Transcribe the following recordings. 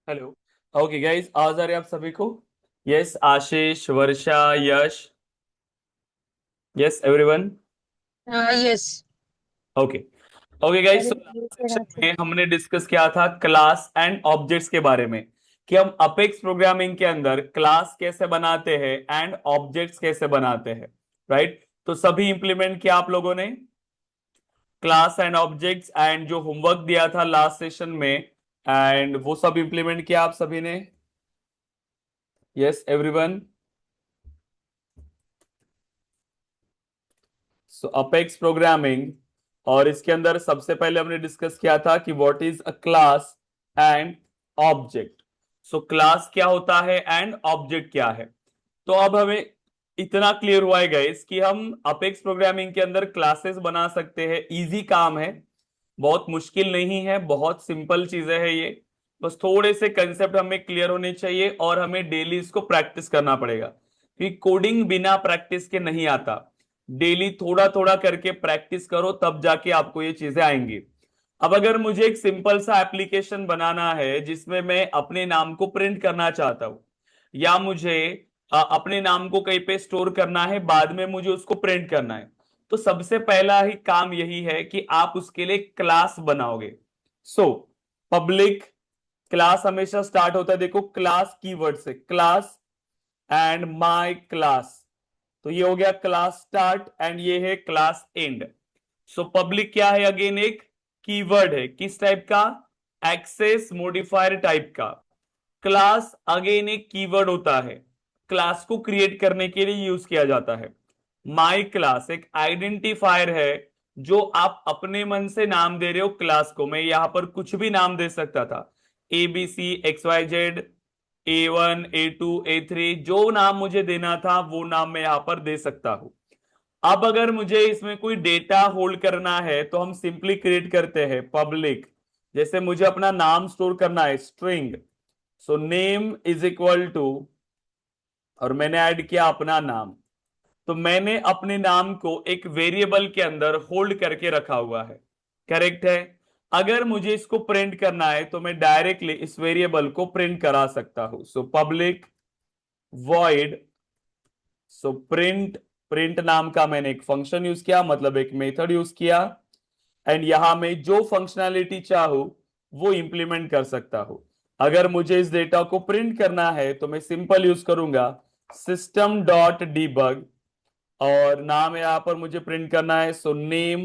Hello. Okay guys, आवाज आ रही है आप सभी को? Yes, Ashish, Varsha, Yash. Yes everyone. Yes. Okay. Okay guys, अरे तो ये लास्ट से सेक्शन हाथ से। में हमने डिस्कस किया था क्लास एंड ऑब्जेक्ट्स के बारे में, कि हम अपेक्स प्रोग्रामिंग के अंदर क्लास कैसे बनाते हैं एंड ऑब्जेक्ट्स कैसे बनाते हैं। राइट, तो सभी इंप्लीमेंट किया आप लोगों ने क्लास एंड ऑब्जेक्ट्स, एंड जो होमवर्क दिया था लास्ट सेशन में, एंड वो सब इंप्लीमेंट किया आप सभी ने? Yes everyone. So apex programming, और इसके अंदर सबसे पहले हमने डिस्कस किया था कि what is a class and object. So class क्या होता है एंड ऑब्जेक्ट क्या है। तो अब हमें इतना क्लियर हुआ है गाइस कि हम अपेक्स प्रोग्रामिंग के अंदर क्लासेस बना सकते हैं। इजी काम है, बहुत मुश्किल नहीं है, बहुत सिंपल चीजें हैं ये। बस थोड़े से कंसेप्ट हमें क्लियर होने चाहिए और हमें डेली इसको प्रैक्टिस करना पड़ेगा, क्योंकि कोडिंग बिना प्रैक्टिस के नहीं आता। डेली थोड़ा थोड़ा करके प्रैक्टिस करो, तब जाके आपको ये चीजें आएंगी। अब अगर मुझे एक सिंपल सा एप्लीकेशन बनाना है जिसमें मैं अपने नाम को प्रिंट करना चाहता हूं, या मुझे अपने नाम को कहीं पे स्टोर करना है, बाद में मुझे उसको प्रिंट करना है, तो सबसे पहला ही काम यही है कि आप उसके लिए क्लास बनाओगे। सो पब्लिक क्लास हमेशा स्टार्ट होता है, देखो क्लास कीवर्ड से, क्लास एंड माय क्लास। तो ये हो गया क्लास स्टार्ट, एंड ये है क्लास एंड। सो पब्लिक क्या है? अगेन एक कीवर्ड है, किस टाइप का? एक्सेस मॉडिफायर टाइप का। क्लास अगेन एक कीवर्ड होता है, क्लास को क्रिएट करने के लिए यूज किया जाता है। माई क्लास एक आइडेंटिफायर है, जो आप अपने मन से नाम दे रहे हो क्लास को। मैं यहां पर कुछ भी नाम दे सकता था, ABCXYZ, A1 A2 A3, जो नाम मुझे देना था वो नाम मैं यहां पर दे सकता हूं। अब अगर मुझे इसमें कोई डेटा होल्ड करना है तो हम सिंपली क्रिएट करते हैं पब्लिक। जैसे मुझे अपना नाम स्टोर करना है, string, so name is equal to, और मैंने ऐड किया अपना नाम। तो मैंने अपने नाम को एक वेरिएबल के अंदर होल्ड करके रखा हुआ है। करेक्ट है? अगर मुझे इसको प्रिंट करना है तो मैं डायरेक्टली इस वेरिएबल को प्रिंट करा सकता हूं। So public void, so print, print नाम का मैंने एक फंक्शन यूज किया, मतलब एक मेथड यूज किया, एंड यहां मैं जो फंक्शनैलिटी चाहूं वो इंप्लीमेंट कर सकता हूं। अगर मुझे इस डेटा को प्रिंट करना है तो मैं सिंपल यूज करूंगा सिस्टम डॉट डीबग, और नाम यहां पर मुझे प्रिंट करना है, सो नेम,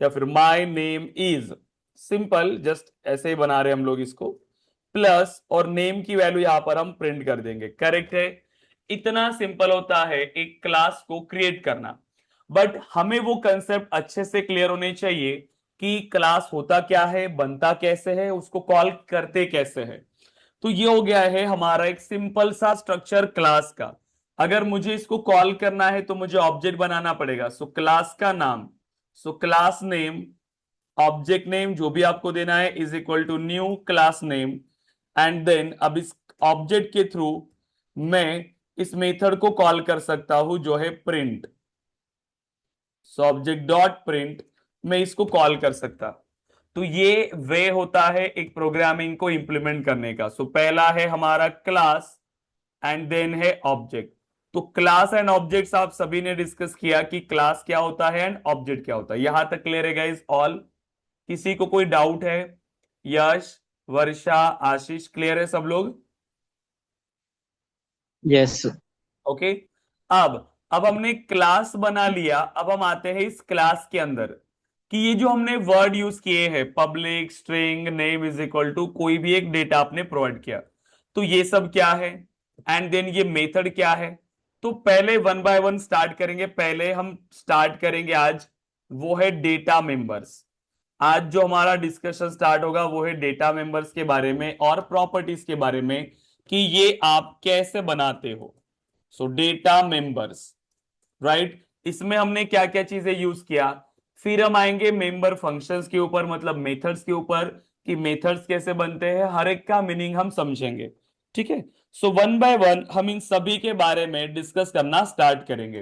या फिर my name is, simple just ऐसे ही बना रहे हम लोग इसको, प्लस और नेम की वैल्यू यहां पर हम प्रिंट कर देंगे। करेक्ट है? इतना सिंपल होता है एक क्लास को क्रिएट करना। बट हमें वो कंसेप्ट अच्छे से क्लियर होने चाहिए कि क्लास होता क्या है, बनता कैसे है, उसको कॉल करते कैसे है। तो ये हो गया है हमारा एक सिंपल सा स्ट्रक्चर क्लास का। अगर मुझे इसको कॉल करना है तो मुझे ऑब्जेक्ट बनाना पड़ेगा। सो क्लास का नाम, so class name, object name जो भी आपको देना है is equal to new class name, and then अब इस ऑब्जेक्ट के थ्रू मैं इस मेथड को कॉल कर सकता हूं जो है print. So object dot print, मैं इसको कॉल कर सकता। तो ये वे होता है एक प्रोग्रामिंग को इंप्लीमेंट करने का। सो पहला है हमारा क्लास, एंड देन है ऑब्जेक्ट। तो क्लास एंड ऑब्जेक्ट्स आप सभी ने डिस्कस किया कि क्लास क्या होता है एंड ऑब्जेक्ट क्या होता है। यहां तक क्लियर है गाइस ऑल? किसी को कोई डाउट है? यश, वर्षा, आशीष, क्लियर है सब लोग? यस। ओके। अब हमने क्लास बना लिया, अब हम आते हैं इस क्लास के अंदर, कि ये जो हमने वर्ड यूज किए हैं, public, string, name is equal to, कोई भी एक डेटा आपने प्रोवाइड किया, तो ये सब क्या है, एंड देन ये मेथड क्या है। तो पहले वन बाय वन स्टार्ट करेंगे। पहले हम स्टार्ट करेंगे आज, वो है डेटा मेंबर्स। आज जो हमारा डिस्कशन स्टार्ट होगा वो है डेटा मेंबर्स के बारे में और प्रॉपर्टीज के बारे में, कि ये आप कैसे बनाते हो। सो डेटा मेंबर्स, राइट, इसमें हमने क्या क्या चीजें यूज किया। फिर हम आएंगे मेंबर फंक्शंस के ऊपर, मतलब मेथड्स के ऊपर, कि मेथड्स कैसे बनते हैं, हर एक का मीनिंग हम समझेंगे। ठीक है? सो वन बाय वन हम इन सभी के बारे में डिस्कस करना स्टार्ट करेंगे।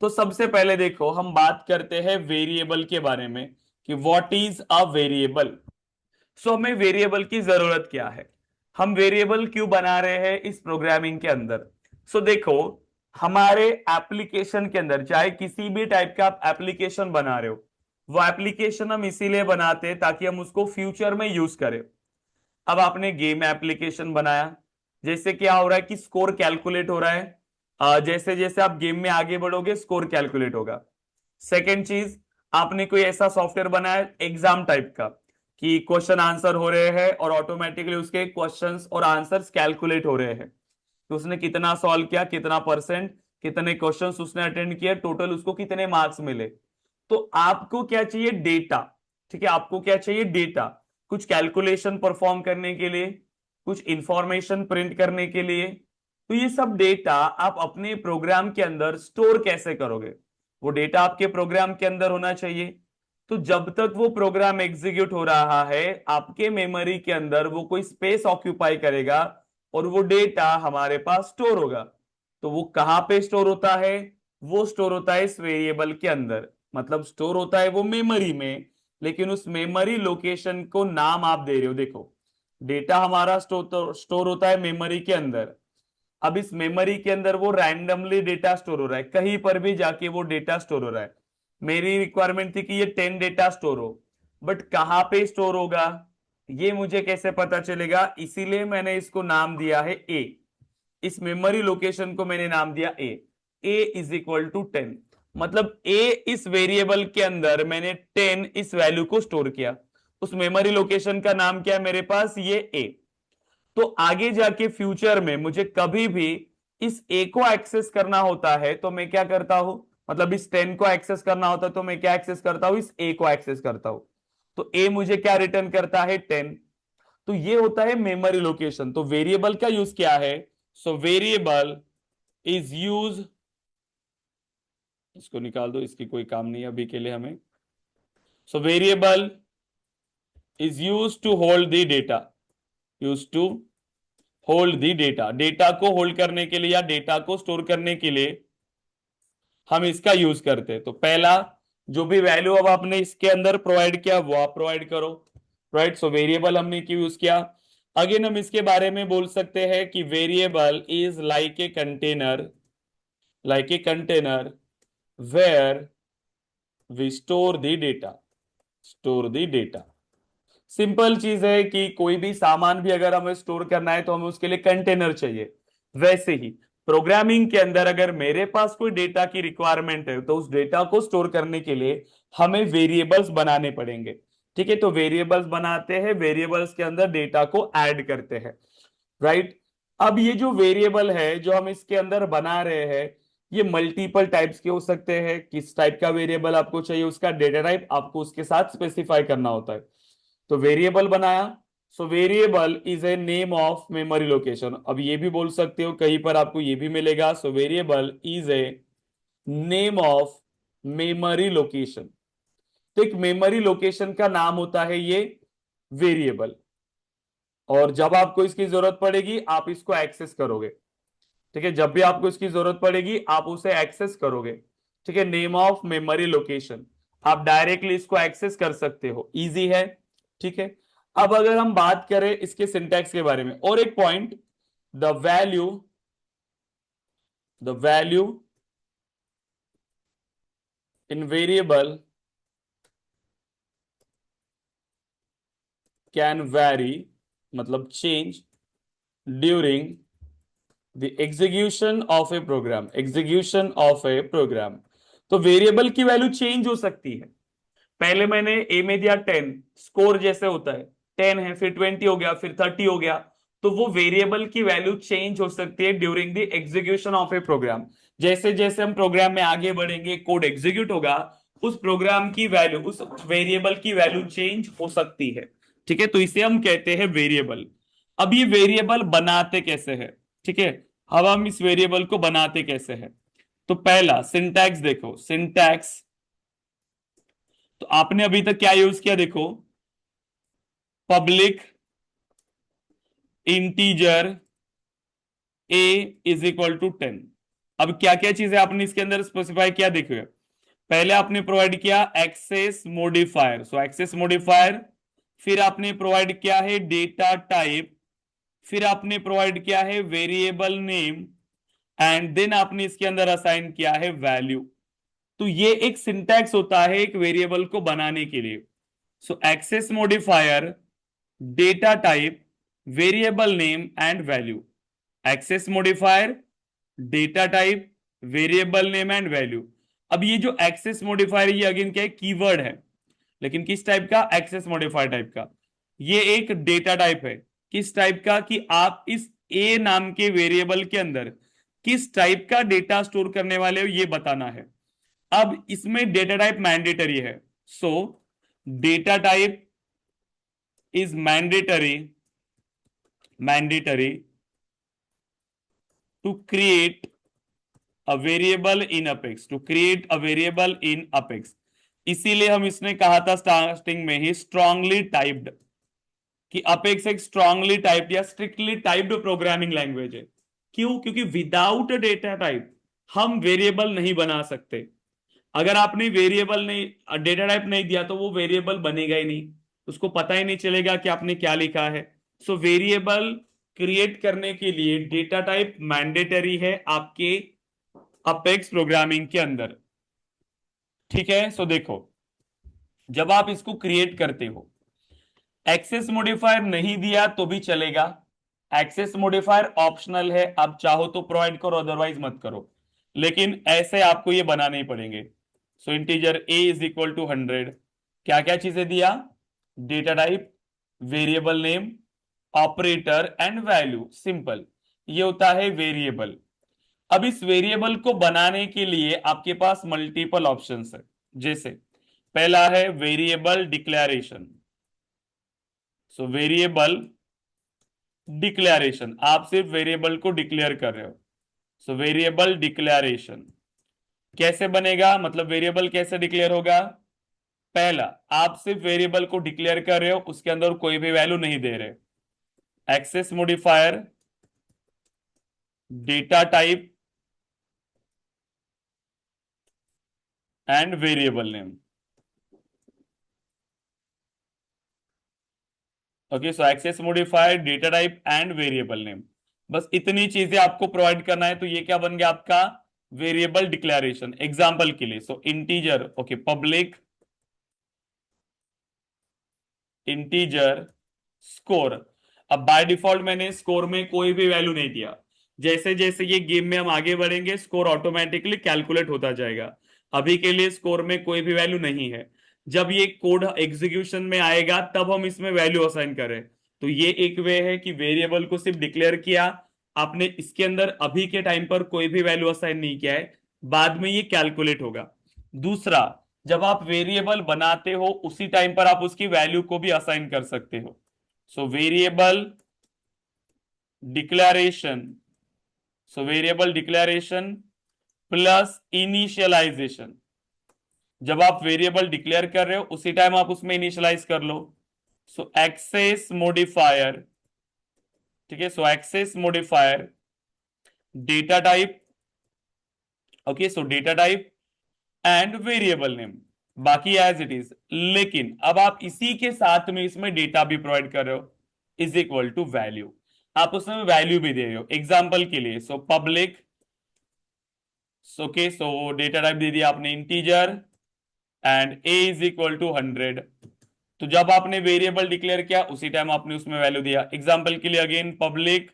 तो सबसे पहले देखो हम बात करते हैं वेरिएबल के बारे में, कि व्हाट इज अ वेरिएबल। सो हमें वेरिएबल की जरूरत क्या है? हम वेरिएबल क्यों बना रहे हैं इस प्रोग्रामिंग के अंदर? सो देखो, हमारे एप्लीकेशन के अंदर चाहे किसी भी टाइप का आप एप्लीकेशन बना रहे हो, वो एप्लीकेशन हम इसीलिए बनाते हैं ताकि हम उसको फ्यूचर में यूज करें। अब आपने गेम एप्लीकेशन बनाया, जैसे क्या हो रहा है कि स्कोर कैलकुलेट हो रहा है, जैसे जैसे आप गेम में आगे बढ़ोगे स्कोर कैलकुलेट होगा। सेकेंड चीज, आपने कोई ऐसा सॉफ्टवेयर बनाया एग्जाम टाइप का कि क्वेश्चन आंसर हो रहे हैं और ऑटोमेटिकली उसके क्वेश्चंस और आंसर्स कैलकुलेट हो रहे हैं, तो उसने कितना सॉल्व किया, कितना परसेंट, कितने क्वेश्चंस उसने अटेंड किए, टोटल उसको कितने मार्क्स मिले। तो आपको क्या चाहिए? डेटा। ठीक है, आपको क्या चाहिए? डेटा। कुछ कैलकुलेशन परफॉर्म करने के लिए, कुछ इंफॉर्मेशन प्रिंट करने के लिए। तो ये सब डेटा आप अपने प्रोग्राम के अंदर स्टोर कैसे करोगे? वो डेटा आपके प्रोग्राम के अंदर होना चाहिए। तो जब तक वो प्रोग्राम एग्जीक्यूट हो रहा है, आपके मेमोरी के अंदर वो कोई स्पेस ऑक्यूपाई करेगा और वो डेटा हमारे पास स्टोर होगा। तो वो कहां पे स्टोर होता है? वो स्टोर होता है इस वेरिएबल के अंदर, मतलब स्टोर होता है वो मेमोरी में, लेकिन उस मेमोरी लोकेशन को नाम आप दे रहे हो। देखो, डेटा हमारा स्टोर होता है मेमोरी के अंदर। अब इस मेमोरी के अंदर वो रैंडमली डेटा स्टोर हो रहा है, कहीं पर भी जाके वो डेटा स्टोर हो रहा है। मेरी रिक्वायरमेंट थी कि ये 10 डेटा स्टोर हो, बट कहां पे स्टोर होगा ये मुझे कैसे पता चलेगा? इसीलिए मैंने इसको नाम दिया है ए। इस मेमोरी लोकेशन को मैंने नाम दिया ए। ए इज इक्वल टू 10, मतलब ए इस वेरिएबल के अंदर मैंने 10 इस वैल्यू को स्टोर किया। उस मेमोरी लोकेशन का नाम क्या है मेरे पास? ये ए। तो आगे जाके फ्यूचर में मुझे कभी भी इस ए को एक्सेस करना होता है तो मैं क्या करता हूं, मतलब इस 10 को एक्सेस करना होता है तो मैं क्या एक्सेस करता हूं? इस ए को एक्सेस करता हूं। तो ए मुझे क्या रिटर्न करता है? 10। तो ये होता है मेमोरी लोकेशन। तो वेरिएबल का यूज क्या है? सो वेरिएबल इज यूज, इसको निकाल दो, इसकी कोई काम नहीं है अभी के लिए हमें। So variable is use to hold the data, use to hold the data. Data को होल्ड करने के लिए या डेटा को स्टोर करने के लिए हम इसका यूज करते हैं। तो पहला, जो भी वैल्यू अब आपने इसके अंदर प्रोवाइड किया वो आप प्रोवाइड करो, राइट। सो वेरिएबल हमने क्यों यूज किया? अगेन हम इसके बारे में बोल सकते हैं कि variable is like a container, like a container where we store the data, store the data. Simple चीज है कि कोई भी सामान भी अगर हमें स्टोर करना है तो हमें उसके लिए कंटेनर चाहिए। वैसे ही प्रोग्रामिंग के अंदर अगर मेरे पास कोई डेटा की रिक्वायरमेंट है तो उस डेटा को स्टोर करने के लिए हमें वेरिएबल्स बनाने पड़ेंगे। ठीक है, तो वेरिएबल्स बनाते हैं, वेरिएबल्स के अंदर डेटा को ऐड करते हैं, राइट। अब ये जो वेरिएबल है जो हम इसके अंदर बना रहे हैं, ये मल्टीपल टाइप्स के हो सकते हैं। किस टाइप का वेरिएबल आपको चाहिए, उसका डेटा टाइप आपको उसके साथ स्पेसिफाई करना होता है। तो वेरिएबल बनाया, so variable is a name of memory location. अब ये भी बोल सकते हो, कहीं पर आपको ये भी मिलेगा। So variable is a name of memory location. तो एक मेमोरी लोकेशन का नाम होता है ये वेरिएबल, और जब आपको इसकी जरूरत पड़ेगी आप इसको एक्सेस करोगे। ठीक है, जब भी आपको इसकी जरूरत पड़ेगी आप उसे एक्सेस करोगे। ठीक है, नेम ऑफ मेमोरी लोकेशन, आप डायरेक्टली इसको एक्सेस कर सकते हो, इजी है। ठीक है, अब अगर हम बात करें इसके सिंटैक्स के बारे में, और एक point, the value, the value in variable can vary, मतलब change during the execution of a programme, execution of a programme. तो वेरिएबल की वैल्यू चेंज हो सकती है। पहले मैंने ए में दिया 10, स्कोर जैसे होता है 10 है, फिर 20 हो गया, फिर 30 हो गया। तो वो वेरिएबल की वैल्यू चेंज हो सकती है during the execution of a program. जैसे जैसे हम प्रोग्राम में आगे बढ़ेंगे, कोड एग्जीक्यूट होगा, उस प्रोग्राम की वैल्यू, उस वेरिएबल की वैल्यू चेंज हो सकती है। ठीक है, तो इसे हम कहते हैं वेरिएबल। अब ये वेरिएबल बनाते कैसे है? ठीक है, अब हम इस वेरिएबल को बनाते कैसे है? तो पहला सिंटैक्स देखो, सिंटैक्स। तो आपने अभी तक क्या यूज किया? देखो, public integer a is equal to 10। अब क्या क्या चीजें आपने इसके अंदर स्पेसिफाई किया? देखिए, पहले आपने प्रोवाइड किया एक्सेस मॉडिफायर, सो एक्सेस मॉडिफायर। फिर आपने प्रोवाइड किया है डेटा टाइप, फिर आपने प्रोवाइड किया है वेरिएबल नेम, एंड देन आपने इसके अंदर असाइन किया है वैल्यू। तो ये एक सिंटैक्स होता है एक वेरिएबल को बनाने के लिए। So access modifier, data type, variable name and value. Access modifier, data type, variable name and value. अब ये जो एक्सेस मॉडिफायर, ये अगेन क्या है, कीवर्ड है, लेकिन किस टाइप का, एक्सेस मॉडिफायर टाइप का। ये एक डेटा टाइप है, किस टाइप का, कि आप इस ए नाम के वेरिएबल के अंदर किस टाइप का डेटा स्टोर करने वाले हो ये बताना है। अब इसमें डेटा टाइप मैंडेटरी है। So data type is mandatory to create a variable in Apex, to create a variable in Apex. इसीलिए हम इसने कहा था स्टार्टिंग में ही स्ट्रांगली टाइप्ड, कि अपेक्स एक स्ट्रांगली टाइप्ड या स्ट्रिक्टली टाइप्ड प्रोग्रामिंग लैंग्वेज है। क्यों? क्योंकि विदाउट डेटा टाइप हम वेरिएबल नहीं बना सकते। अगर आपने वेरिएबल नहीं, डेटा टाइप नहीं दिया तो वो वेरिएबल बनेगा ही नहीं, उसको पता ही नहीं चलेगा कि आपने क्या लिखा है। सो वेरिएबल क्रिएट करने के लिए डेटा टाइप मैंडेटरी है आपके अपेक्स प्रोग्रामिंग के अंदर। ठीक है, सो देखो, जब आप इसको क्रिएट करते हो, एक्सेस मॉडिफायर नहीं दिया तो भी चलेगा। एक्सेस मॉडिफायर ऑप्शनल है, आप चाहो तो प्रोवाइड करो, अदरवाइज मत करो, लेकिन ऐसे आपको ये बनाने ही पड़ेंगे। So integer a is equal to 100, क्या क्या चीजें दिया, data type, variable name, operator and value, simple, ये होता है वेरिएबल। अब इस वेरिएबल को बनाने के लिए आपके पास मल्टीपल ऑप्शंस है। जैसे पहला है variable declaration. So variable declaration, आप सिर्फ वेरिएबल को डिक्लेयर कर रहे हो। सो वेरिएबल डिक्लेरेशन कैसे बनेगा, मतलब वेरिएबल कैसे डिक्लेयर होगा। पहला, आप सिर्फ वेरिएबल को डिक्लेयर कर रहे हो, उसके अंदर कोई भी वैल्यू नहीं दे रहे। Access modifier, data type and variable name. Okay, so access modifier, data type and variable name, बस इतनी चीजें आपको प्रोवाइड करना है। तो ये क्या बन गया आपका, वेरिएबल डिक्लेरेशन। एग्जांपल के लिए, so integer, okay, public integer score. अब बाय डिफॉल्ट मैंने स्कोर में कोई भी वैल्यू नहीं दिया। जैसे जैसे ये गेम में हम आगे बढ़ेंगे, स्कोर ऑटोमेटिकली कैलकुलेट होता जाएगा। अभी के लिए स्कोर में कोई भी वैल्यू नहीं है। जब ये कोड एग्जीक्यूशन में आएगा तब हम इसमें वैल्यू असाइन करें। तो ये एक वे है कि वेरिएबल को सिर्फ डिक्लेयर किया आपने, इसके अंदर अभी के टाइम पर कोई भी वैल्यू असाइन नहीं किया है, बाद में ये कैलकुलेट होगा। दूसरा, जब आप वेरिएबल बनाते हो उसी टाइम पर आप उसकी वैल्यू को भी असाइन कर सकते हो। So variable declaration, so variable declaration plus initialisation. जब आप वेरिएबल डिक्लेयर कर रहे हो उसी टाइम आप उसमें इनिशियलाइज कर लो। सो एक्सेस मॉडिफायर, ठीक है, so access modifier, data type, okay, so data type and variable name, बाकी एज इट इज। लेकिन अब आप इसी के साथ में इसमें डेटा भी प्रोवाइड कर रहे हो, इज इक्वल टू वैल्यू। आप उसमें वैल्यू भी दे रहे हो। एग्जांपल के लिए, so public, okay, so data type दे दिया आपने integer and A is equal to 100। तो जब आपने वेरिएबल डिक्लेयर किया उसी टाइम आपने उसमें वैल्यू दिया। एग्जांपल के लिए अगेन पब्लिक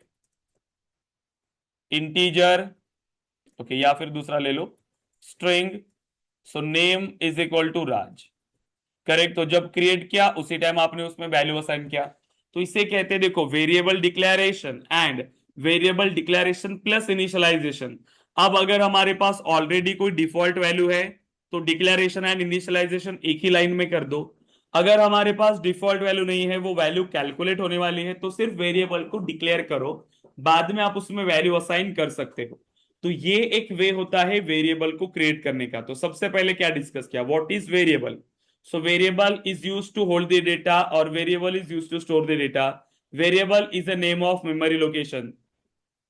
इंटीजर, ओके, या फिर दूसरा ले लो string, so name is equal to Raj. Correct, तो जब क्रिएट किया उसी टाइम आपने उसमें वैल्यू असाइन किया। तो इसे कहते हैं, देखो, variable declaration and variable declaration plus initialization. अब अगर हमारे पास ऑलरेडी कोई डिफॉल्ट वैल्यू है तो डिक्लेरेशन एंड इनिशियलाइजेशन एक ही लाइन में कर दो। अगर हमारे पास डिफॉल्ट वैल्यू नहीं है, वो वैल्यू कैलकुलेट होने वाली है, तो सिर्फ वेरिएबल को डिक्लेयर करो, बाद में आप उसमें वैल्यू असाइन कर सकते हो। तो ये एक वे होता है वेरिएबल को क्रिएट करने का। तो सबसे पहले क्या डिस्कस किया, what is variable. So variable is used to hold the data or variable is used to store the data. Variable is a name of memory location.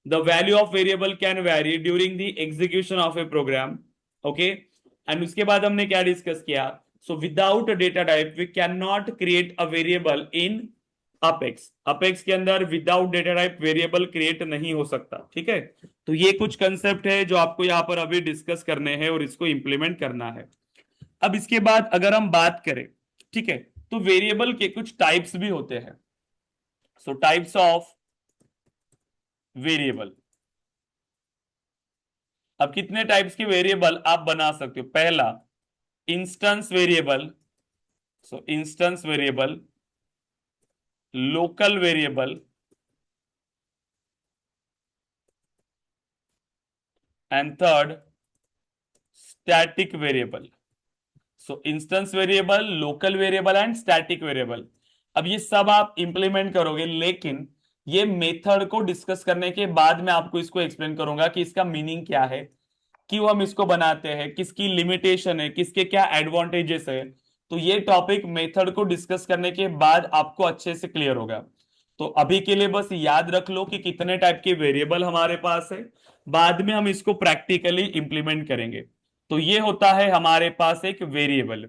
The value of variable can vary during the execution of a program. Okay. And उसके बाद हमने क्या discuss किया, so without a data type we cannot create a variable in apex, apex के अंदर without data type variable create नहीं हो सकता, ठीक है। तो ये कुछ कंसेप्ट है जो आपको यहाँ पर अभी डिस्कस करने हैं और इसको इंप्लीमेंट करना है। अब इसके बाद अगर हम बात करें, ठीक है, तो वेरिएबल के कुछ टाइप्स भी होते हैं। सो टाइप्स ऑफ वेरिएबल, अब कितने टाइप्स के वेरिएबल आप बना सकते हो? पहला instance variable, so instance variable, local variable and third static variable. So instance variable, local variable and static variable. अब ये सब आप इंप्लीमेंट करोगे, लेकिन ये मेथड को डिस्कस करने के बाद मैं आपको इसको एक्सप्लेन करूंगा कि इसका मीनिंग क्या है, क्यों हम इसको बनाते हैं, किसकी लिमिटेशन है, किसके क्या एडवांटेजेस है। तो ये टॉपिक मेथड को डिस्कस करने के बाद आपको अच्छे से क्लियर होगा। तो अभी के लिए बस याद रख लो कि कितने टाइप के वेरिएबल हमारे पास है, बाद में हम इसको प्रैक्टिकली इंप्लीमेंट करेंगे। तो ये होता है हमारे पास एक वेरिएबल।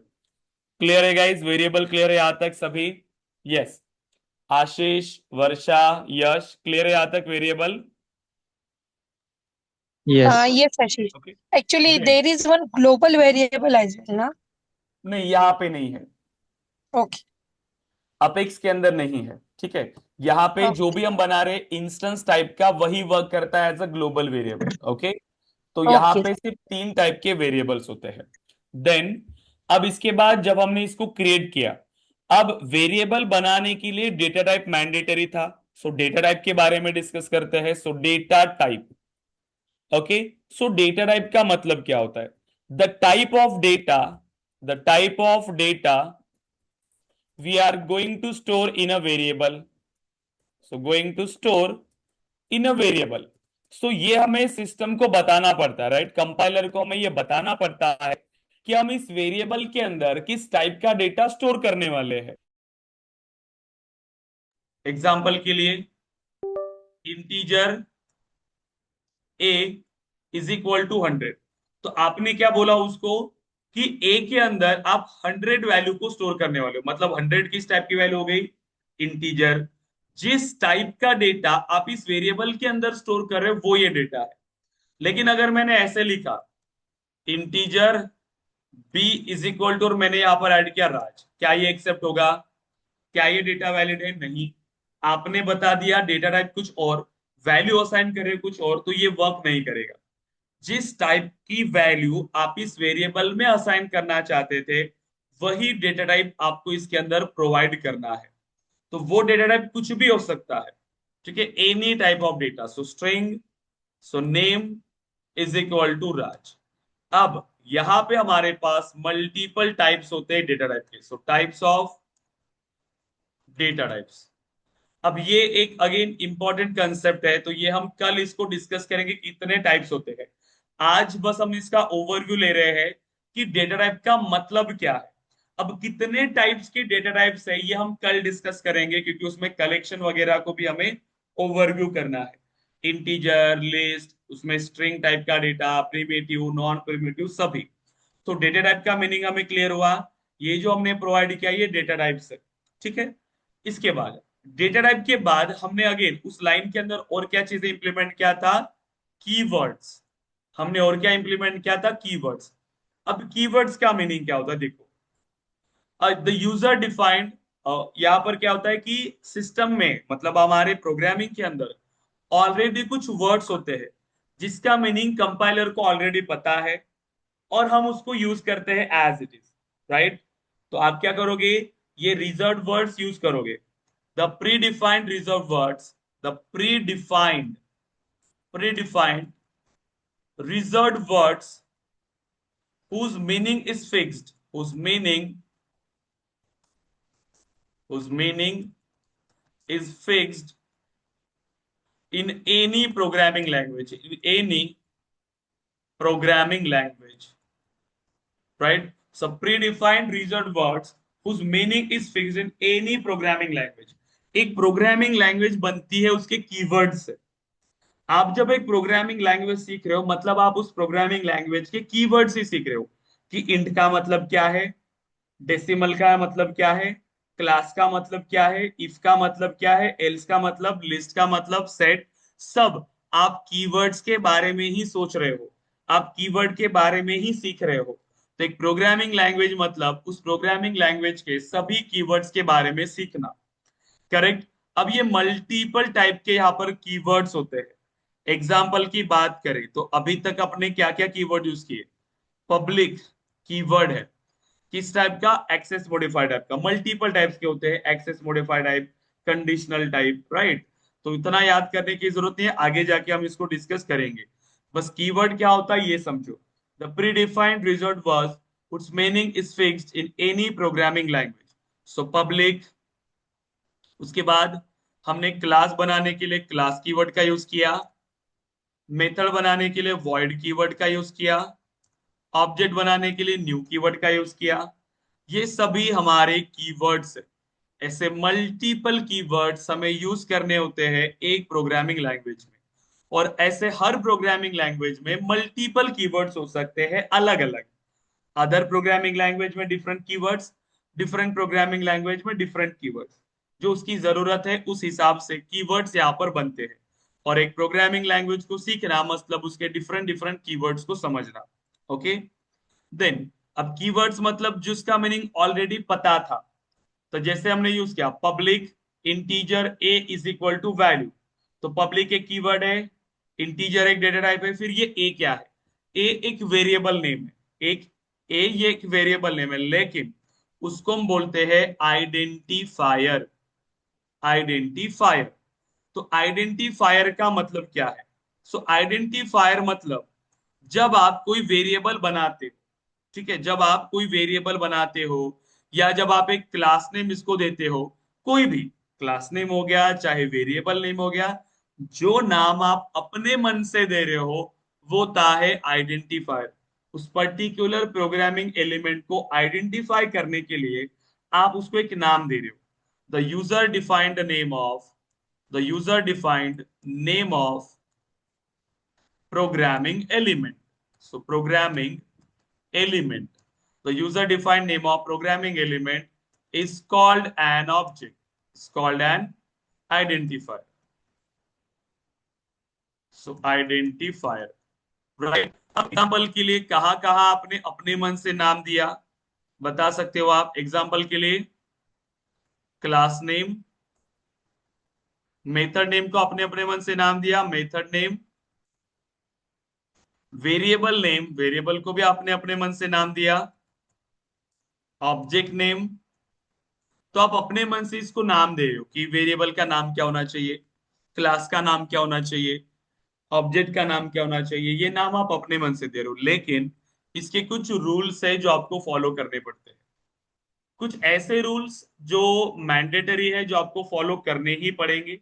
क्लियर है गाइस? वेरिएबल क्लियर है यहां तक सभी? यस। आशीष, वर्षा, यश, क्लियर है यहां तक variable? Yes. Yes, Ashish. Okay, Actually, then there is one global variable as well, na? नहीं, यहाँ पे नहीं है, Okay. अपेक्स के अंदर नहीं है, ठीक है। यहाँ पे जो Okay. भी हम बना रहे इंस्टेंस टाइप का वही वर्क करता है as a global variable, okay. तो यहाँ Okay. पे सिर्फ 3 टाइप के वेरिएबल्स होते हैं। देन अब इसके बाद जब हमने इसको क्रिएट किया, अब वेरिएबल बनाने के लिए डेटा टाइप मैंडेटरी था। सो डेटा टाइप के बारे में डिस्कस करते हैं। सो data type, okay. So data type का मतलब क्या होता है? The type of data, the type of data we are going to store in a variable, so going to store in a variable। so ये हमें system को बताना पड़ता है, राइट, कंपाइलर को हमें ये बताना पड़ता है कि हम इस वेरिएबल के अंदर किस टाइप का डेटा स्टोर करने वाले हैं। एग्जाम्पल के लिए integer a is equal to 100, तो आपने क्या बोला उसको कि a के अंदर आप 100 वैल्यू को स्टोर करने वाले हो, मतलब 100 किस टाइप की वैल्यू हो गई? इंटीजर। जिस टाइप का डेटा आप इस वेरिएबल के अंदर स्टोर कर रहे हो वो ये डेटा है। लेकिन अगर मैंने ऐसे लिखा integer b is equal to, और मैंने यहां पर ऐड किया राज, क्या ये एक्सेप्ट होगा? क्या ये डेटा वैलिड है? नहीं। आपने बता दिया डेटा टाइप कुछ और, वैल्यू असाइन करे कुछ और, तो ये वर्क नहीं करेगा। जिस टाइप की वैल्यू आप इस वेरिएबल में असाइन करना चाहते थे वही डेटा टाइप आपको इसके अंदर प्रोवाइड करना है। तो वो डेटा टाइप कुछ भी हो सकता है, ठीक है, any type of data. So string, so name is equal to Raj. अब यहां पे हमारे पास मल्टीपल टाइप्स होते हैं डेटा टाइप के। सो टाइप्स ऑफ डेटा टाइप्स। अब ये एक अगेन इंपॉर्टेंट कंसेप्ट है, तो ये हम कल इसको डिस्कस करेंगे कितने टाइप्स होते हैं। आज बस हम इसका ओवरव्यू ले रहे हैं कि डेटा टाइप का मतलब क्या है। अब कितने टाइप्स के डेटा टाइप्स है ये हम कल डिस्कस करेंगे, क्योंकि उसमें कलेक्शन वगैरह को भी हमें ओवरव्यू करना है। इंटीजर, लिस्ट, उसमें स्ट्रिंग टाइप का डेटा, प्रिमिटिव, नॉन प्रिमिटिव, सभी। तो डेटा टाइप का मीनिंग हमें क्लियर हुआ। ये जो हमने प्रोवाइड किया ये डेटा टाइप्स है, ठीक है। इसके बाद डेटा टाइप के बाद हमने अगेन उस लाइन के अंदर और क्या चीजें इंप्लीमेंट किया था? कीवर्ड्स। हमने और क्या इंप्लीमेंट किया था? कीवर्ड्स। अब कीवर्ड्स का मीनिंग क्या होता है देखो, द यूजर डिफाइंड, यहां पर क्या होता है कि सिस्टम में, मतलब हमारे प्रोग्रामिंग के अंदर ऑलरेडी कुछ वर्ड्स होते हैं जिसका मीनिंग कंपाइलर को ऑलरेडी पता है और हम उसको यूज करते हैं एज इट इज, राइट। तो आप क्या करोगे? ये रिजर्व वर्ड्स यूज करोगे, the predefined reserved words, the predefined reserved words whose meaning is fixed, whose meaning is fixed in any programming language, right? So predefined reserved words whose meaning is fixed in any programming language। एक programming language बनती है उसके keyword से। आप जब एक programming language सीख रहे हो मतलब आप उस प्रोग्रामिंग लैंग्वेज के कीवर्ड्स ही सीख रहे हो कि इंट का मतलब क्या है, डेसिमल का मतलब क्या है, क्लास का मतलब क्या है, इफ का मतलब क्या है, एल्स का मतलब, लिस्ट का मतलब, सेट, सब आप कीवर्ड्स के बारे में ही सोच रहे हो, आप कीवर्ड के बारे में ही सीख रहे हो। तो एक प्रोग्रामिंग लैंग्वेज मतलब उस प्रोग्रामिंग लैंग्वेज के सभी कीवर्ड्स के बारे में सीखना। करेक्ट। अब ये मल्टीपल टाइप के यहाँ पर कीवर्ड्स होते हैं। एग्जाम्पल की बात करें तो अभी तक अपने क्या क्या कीवर्ड यूज किए। पब्लिक कीवर्ड है, किस टाइप का, एक्सेस मॉडिफाइड टाइप का। मल्टीपल टाइप्स के होते हैं, access modified type, conditional type, right. तो इतना याद करने की जरूरत नहीं है, आगे जाके हम इसको डिस्कस करेंगे। बस कीवर्ड क्या होता है ये समझो। The predefined result word its meaning is fixed in any programming language. So public. उसके बाद हमने क्लास बनाने के लिए क्लास कीवर्ड का यूज किया, मेथड बनाने के लिए वॉइड कीवर्ड का यूज किया, ऑब्जेक्ट बनाने के लिए न्यू कीवर्ड का यूज किया। ये सभी हमारे कीवर्ड्स है। ऐसे मल्टीपल कीवर्ड्स हमें यूज करने होते हैं एक प्रोग्रामिंग लैंग्वेज में। और ऐसे हर प्रोग्रामिंग लैंग्वेज में मल्टीपल कीवर्ड्स हो सकते हैं अलग अलग। अदर प्रोग्रामिंग लैंग्वेज में different keywords, different programming language में डिफरेंट कीवर्ड्स। जो उसकी जरूरत है उस हिसाब से कीवर्ड्स यहाँ पर बनते हैं। और एक प्रोग्रामिंग लैंग्वेज को सीखना मतलब उसके डिफरेंट डिफरेंट कीवर्ड्स को समझना। ओके। देन अब कीवर्ड्स मतलब जिसका मीनिंग ऑलरेडी पता था। तो जैसे हमने यूज किया public integer a is equal to value. तो पब्लिक एक कीवर्ड है, इंटीजर एक डेटा टाइप है, फिर ये ए क्या है, ए एक वेरिएबल नेम है। एक ए ये एक वेरिएबल नेम है, लेकिन उसको हम बोलते हैं आइडेंटिफायर। आइडेंटिफायर। तो आइडेंटिफायर का मतलब क्या है। सो आइडेंटिफायर मतलब जब आप कोई वेरिएबल बनाते हो, ठीक है, जब आप कोई वेरिएबल बनाते हो या जब आप एक क्लास नेम इसको देते हो, कोई भी क्लास नेम हो गया चाहे वेरिएबल नेम हो गया, जो नाम आप अपने मन से दे रहे हो वो होता है आइडेंटिफायर। उस पर्टिकुलर प्रोग्रामिंग एलिमेंट को आइडेंटिफाई करने के लिए आप उसको एक नाम दे रहे हो। The user defined name of, the user defined name of programming element. So programming element. The user defined name of programming element is called an object. It's called an identifier. So identifier. Right. अब example के लिए कहाँ कहाँ आपने अपने मन से नाम दिया बता सकते हो आप। एग्जाम्पल के लिए क्लास नेम, मेथड नेम को अपने अपने मन से नाम दिया, method name. Variable name, variable को भी आपने अपने मन से नाम दिया। ऑब्जेक्ट नेम, तो आप अपने मन से इसको नाम दे रहे हो कि वेरिएबल का नाम क्या होना चाहिए, क्लास का नाम क्या होना चाहिए, ऑब्जेक्ट का नाम क्या होना चाहिए। ये नाम आप अपने मन से दे रहे हो, लेकिन इसके कुछ रूल्स है जो आपको फॉलो करने पड़ते हैं। कुछ ऐसे रूल्स जो मैंडेटरी है, जो आपको फॉलो करने ही पड़ेंगे।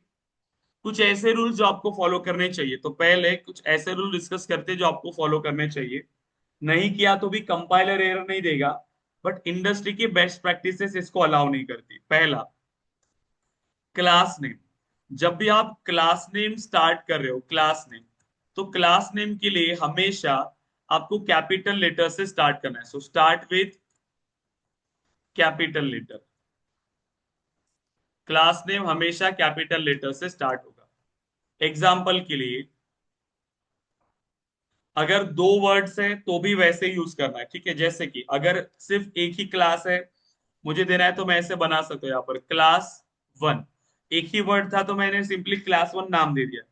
कुछ ऐसे रूल्स जो आपको फॉलो करने चाहिए। तो पहले कुछ ऐसे रूल डिस्कस करते हैं जो आपको फॉलो करने चाहिए। नहीं किया तो भी कंपाइलर एरर नहीं देगा, बट इंडस्ट्री की बेस्ट प्रैक्टिसेस इसको अलाउ नहीं करती। पहला, क्लास नेम। जब भी आप क्लास नेम स्टार्ट कर रहे हो, क्लास नेम, तो क्लास नेम के लिए हमेशा आपको कैपिटल लेटर से स्टार्ट करना है। So start with capital letter. Class name हमेशा कैपिटल लेटर से स्टार्ट होगा। एग्जाम्पल के लिए अगर दो वर्ड्स है तो भी वैसे यूज करना है, ठीक है। जैसे कि अगर सिर्फ एक ही क्लास है मुझे देना है, तो मैं ऐसे बना सकता हूँ यहाँ पर क्लास वन। एक ही वर्ड था तो मैंने सिंपली क्लास वन नाम दे दिया।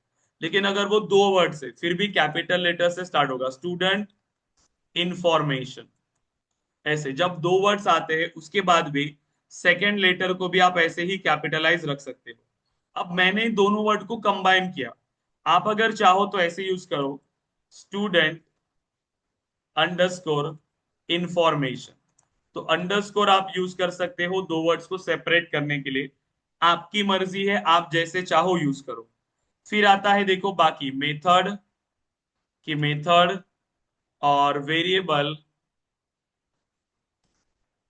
लेकिन अगर वो दो वर्ड है फिर भी कैपिटल लेटर से स्टार्ट होगा, स्टूडेंट इंफॉर्मेशन। ऐसे जब दो वर्ड्स आते हैं उसके बाद भी सेकेंड लेटर को भी आप ऐसे ही कैपिटलाइज रख सकते हो। अब मैंने दोनों वर्ड को कंबाइन किया, आप अगर चाहो तो ऐसे यूज करो, स्टूडेंट अंडरस्कोर इंफॉर्मेशन। तो अंडरस्कोर आप यूज कर सकते हो दो वर्ड्स को सेपरेट करने के लिए। आपकी मर्जी है, आप जैसे चाहो यूज करो। फिर आता है देखो बाकी मेथड, कि मेथड और वेरिएबल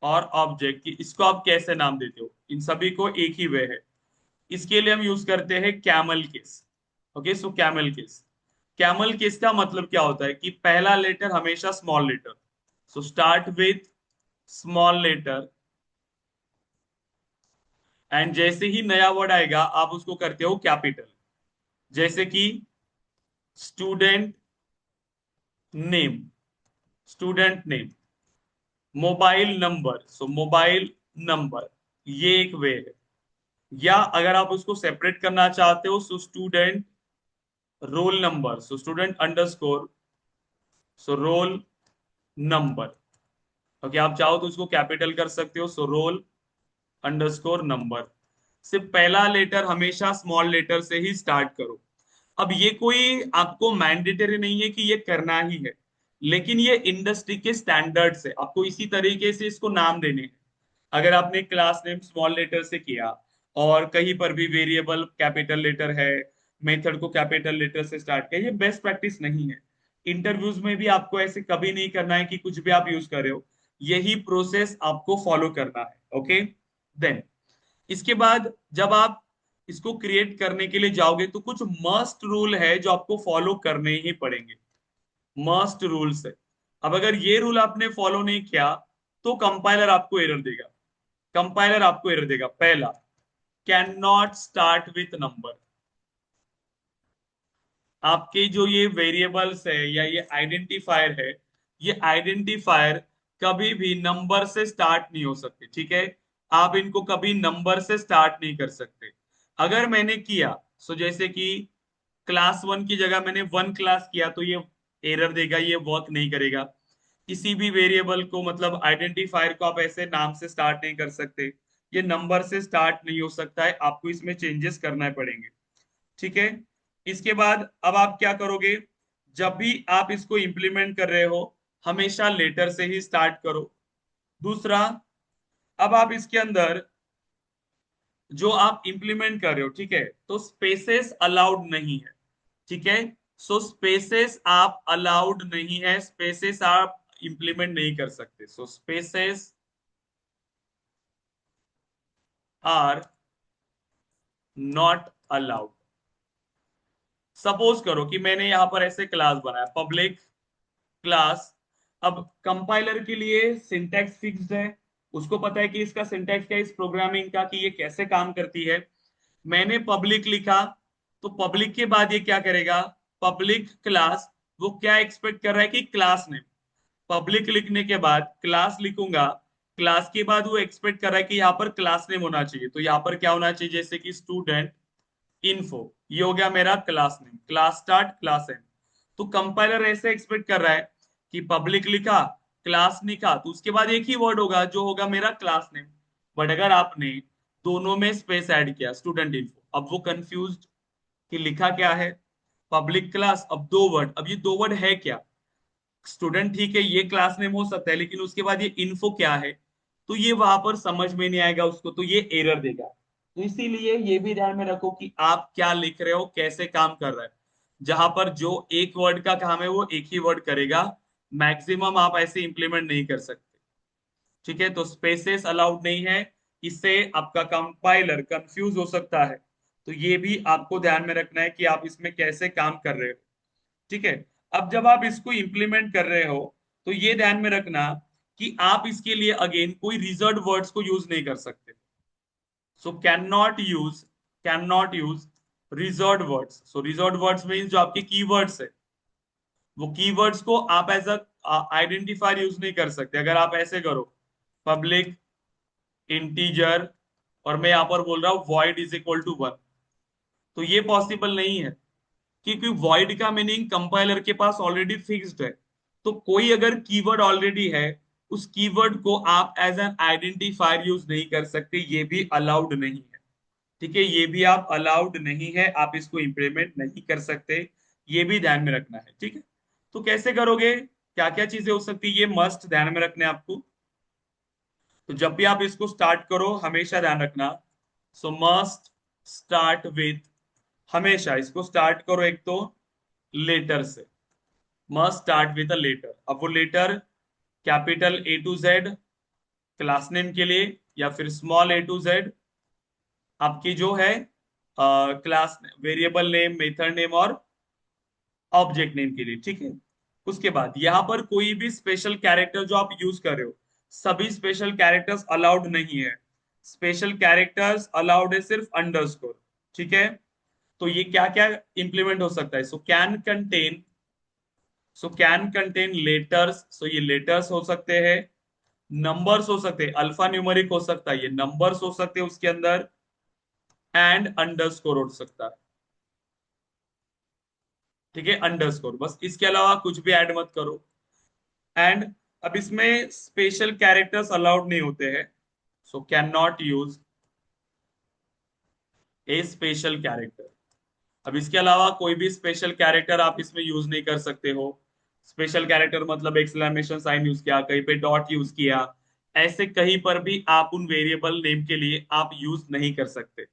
और ऑब्जेक्ट की इसको आप कैसे नाम देते हो, इन सभी को एक ही वे है। इसके लिए हम यूज करते हैं camel case. Okay, so camel case. Camel case का मतलब क्या होता है कि पहला लेटर हमेशा small letter. So start with small letter and जैसे ही नया वर्ड आएगा आप उसको करते हो कैपिटल, जैसे कि student name, student name. Mobile number, so mobile number, ये एक वे है। या अगर आप उसको सेपरेट करना चाहते हो, so student roll number, so student underscore, so roll number. Okay, आप चाहो तो उसको कैपिटल कर सकते हो, सो रोल अंडरस्कोर नंबर। सिर्फ पहला लेटर हमेशा स्मॉल लेटर से ही स्टार्ट करो। अब ये कोई आपको मैंडेटरी नहीं है कि ये करना ही है, लेकिन ये इंडस्ट्री के स्टैंडर्ड से आपको इसी तरीके से इसको नाम देने हैं। अगर आपने क्लास नेम स्मॉल लेटर से किया और कहीं पर भी वेरिएबल कैपिटल लेटर है, मेथड को कैपिटल लेटर से स्टार्ट किया, ये बेस्ट प्रैक्टिस नहीं है। इंटरव्यूज में भी आपको ऐसे कभी नहीं करना है कि कुछ भी आप यूज कर रहे हो, यही प्रोसेस आपको फॉलो करना है। ओके, देन इसके बाद जब आप इसको क्रिएट करने के लिए जाओगे तो कुछ मस्ट रूल है जो आपको फॉलो करने ही पड़ेंगे। मस्ट रूल्स है। अब अगर ये रूल आपने फॉलो नहीं किया तो कंपाइलर आपको एरर देगा। कंपाइलर आपको एरर देगा। पहला, can not start with number. आपके जो ये वेरिएबल्स है या ये आइडेंटिफायर है, ये आइडेंटिफायर कभी भी नंबर से स्टार्ट नहीं हो सकते। ठीक है, आप इनको कभी नंबर से स्टार्ट नहीं कर सकते। अगर मैंने किया, सो जैसे कि क्लास वन की जगह मैंने वन क्लास किया तो ये एरर देगा, ये वर्क नहीं करेगा। किसी भी वेरिएबल को मतलब आइडेंटिफायर को आप ऐसे नाम से स्टार्ट नहीं कर सकते, ये नंबर से स्टार्ट नहीं हो सकता है, आपको इसमें चेंजेस करना पड़ेंगे। ठीक है, इसके बाद अब आप क्या करोगे, जब भी आप इसको इंप्लीमेंट कर रहे हो हमेशा लेटर से ही स्टार्ट करो। दूसरा, अब आप इसके अंदर जो आप इंप्लीमेंट कर रहे हो, ठीक है, तो स्पेसेस अलाउड नहीं है। ठीक है, सो स्पेसेस आप अलाउड नहीं है, स्पेसेस आप इंप्लीमेंट नहीं कर सकते। So spaces are not allowed. Suppose करो कि मैंने यहां पर ऐसे क्लास बनाया, पब्लिक क्लास। अब कंपाइलर के लिए सिंटैक्स फिक्स्ड है, उसको पता है कि इसका सिंटैक्स क्या है इस प्रोग्रामिंग का, कि ये कैसे काम करती है। मैंने पब्लिक लिखा, तो पब्लिक के बाद ये क्या करेगा, पब्लिक क्लास, वो क्या एक्सपेक्ट कर रहा है कि क्लास नेम। पब्लिक लिखने के बाद क्लास लिखूंगा, क्लास के बाद वो एक्सपेक्ट कर रहा है कि यहाँ पर क्लास नेम होना चाहिए, तो यहाँ पर क्या होना चाहिए, जैसे कि स्टूडेंट इन्फो, ये हो गया मेरा class name, class start class and. तो कंपाइलर ऐसे एक्सपेक्ट कर रहा है कि पब्लिक लिखा, क्लास लिखा, तो उसके बाद एक ही वर्ड होगा जो होगा मेरा क्लास नेम। बट अगर आपने दोनों में स्पेस ऐड किया, स्टूडेंट इन्फो, अब वो कंफ्यूज कि लिखा क्या है, पब्लिक क्लास, अब दो वर्ड, अब ये दो वर्ड है क्या, स्टूडेंट ठीक है ये क्लास नेम हो सकता है, लेकिन उसके बाद ये इन्फो क्या है, तो ये वहां पर समझ में नहीं आएगा उसको, तो ये एरर देगा। तो इसीलिए ये भी ध्यान में रखो कि आप क्या लिख रहे हो, कैसे काम कर रहा है। जहां पर जो एक वर्ड का काम है वो एक ही वर्ड करेगा, मैक्सिमम आप ऐसे इंप्लीमेंट नहीं कर सकते। ठीक है, तो स्पेसेस अलाउड नहीं है, इससे आपका कंपाइलर कंफ्यूज हो सकता है। तो ये भी आपको ध्यान में रखना है कि आप इसमें कैसे काम कर रहे हो। ठीक है, अब जब आप इसको इंप्लीमेंट कर रहे हो तो ये ध्यान में रखना कि आप इसके लिए अगेन कोई रिजर्व वर्ड्स को यूज नहीं कर सकते। So can not use reserve words. So reserve words mean जो आपके कीवर्ड्स है, वो कीवर्ड्स को आप एज अ आइडेंटिफायर यूज नहीं कर सकते। अगर आप ऐसे करो, पब्लिक इंटीजर, और मैं यहां पर बोल रहा हूं void is equal to one, तो ये पॉसिबल नहीं है, क्योंकि वॉइड का मीनिंग कंपाइलर के पास ऑलरेडी फिक्स्ड है। तो कोई अगर कीवर्ड ऑलरेडी है, उस कीवर्ड को आप एज एन आइडेंटिफायर यूज नहीं कर सकते, ये भी अलाउड नहीं है। ठीक है, ये भी आप अलाउड नहीं है, आप इसको इंप्लीमेंट नहीं कर सकते, ये भी ध्यान में रखना है। ठीक है, तो कैसे करोगे, क्या क्या चीजें हो सकती है, ये मस्ट ध्यान में रखने हैं आपको। तो जब भी आप इसको स्टार्ट करो हमेशा ध्यान रखना, सो मस्ट स्टार्ट विथ, हमेशा इसको स्टार्ट करो एक तो लेटर से, must start with a letter. अब वो letter capital A to Z class name के लिए, या फिर स्मॉल ए टू जेड आपकी जो है class variable name, method name और ऑब्जेक्ट नेम के लिए। ठीक है, उसके बाद यहां पर कोई भी स्पेशल कैरेक्टर जो आप यूज कर रहे हो, सभी स्पेशल कैरेक्टर्स अलाउड नहीं है। स्पेशल कैरेक्टर्स अलाउड है सिर्फ अंडरस्कोर, ठीक है। तो ये क्या क्या इंप्लीमेंट हो सकता है, सो कैन कंटेन लेटर्स, सो ये लेटर्स हो सकते हैं, नंबर्स हो सकते हैं, अल्फा न्यूमेरिक हो सकता है, ये नंबर्स हो सकते हैं उसके अंदर, एंड अंडरस्कोर हो सकता है, ठीक है, अंडरस्कोर, बस इसके अलावा कुछ भी ऐड मत करो। एंड अब इसमें स्पेशल कैरेक्टर्स अलाउड नहीं होते हैं, so can not use A special character. अब इसके अलावा कोई भी स्पेशल कैरेक्टर आप इसमें यूज नहीं कर सकते हो। स्पेशल कैरेक्टर मतलब एक्सक्लेमेशन साइन यूज किया, कहीं पे डॉट यूज किया, ऐसे कहीं पर भी आप उन वेरिएबल नेम के लिए आप यूज नहीं कर सकते।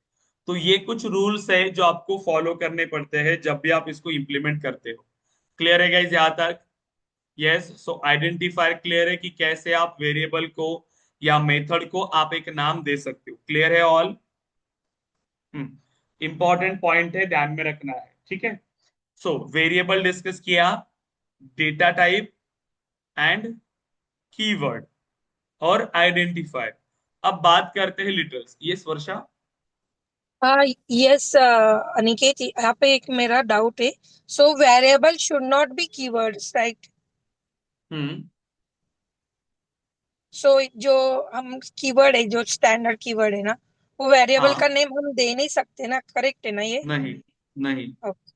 तो ये कुछ रूल्स है जो आपको फॉलो करने पड़ते हैं जब भी आप इसको इंप्लीमेंट करते हो। क्लियर है गाइस यहाँ तक? यस, सो आइडेंटिफायर क्लियर है कि कैसे आप वेरिएबल को या मेथड को आप एक नाम दे सकते हो। क्लियर है ऑल? इंपॉर्टेंट पॉइंट है, ध्यान में रखना है, ठीक है। सो वेरिएबल डिस्कस किया, डेटा टाइप एंड कीवर्ड और आइडेंटिफायर। अब बात करते हैं लिटरल्स, ये वर्षा। यस अनिकेत, यहाँ पे एक मेरा डाउट है। So variable should not be keywords, right? Hmm. So जो हम कीवर्ड है, जो स्टैंडर्ड कीवर्ड है ना, वो वेरिएबल का हाँ, नेम हम दे नहीं सकते ना, करेक्ट है ना ये? नहीं, नहीं, ओके।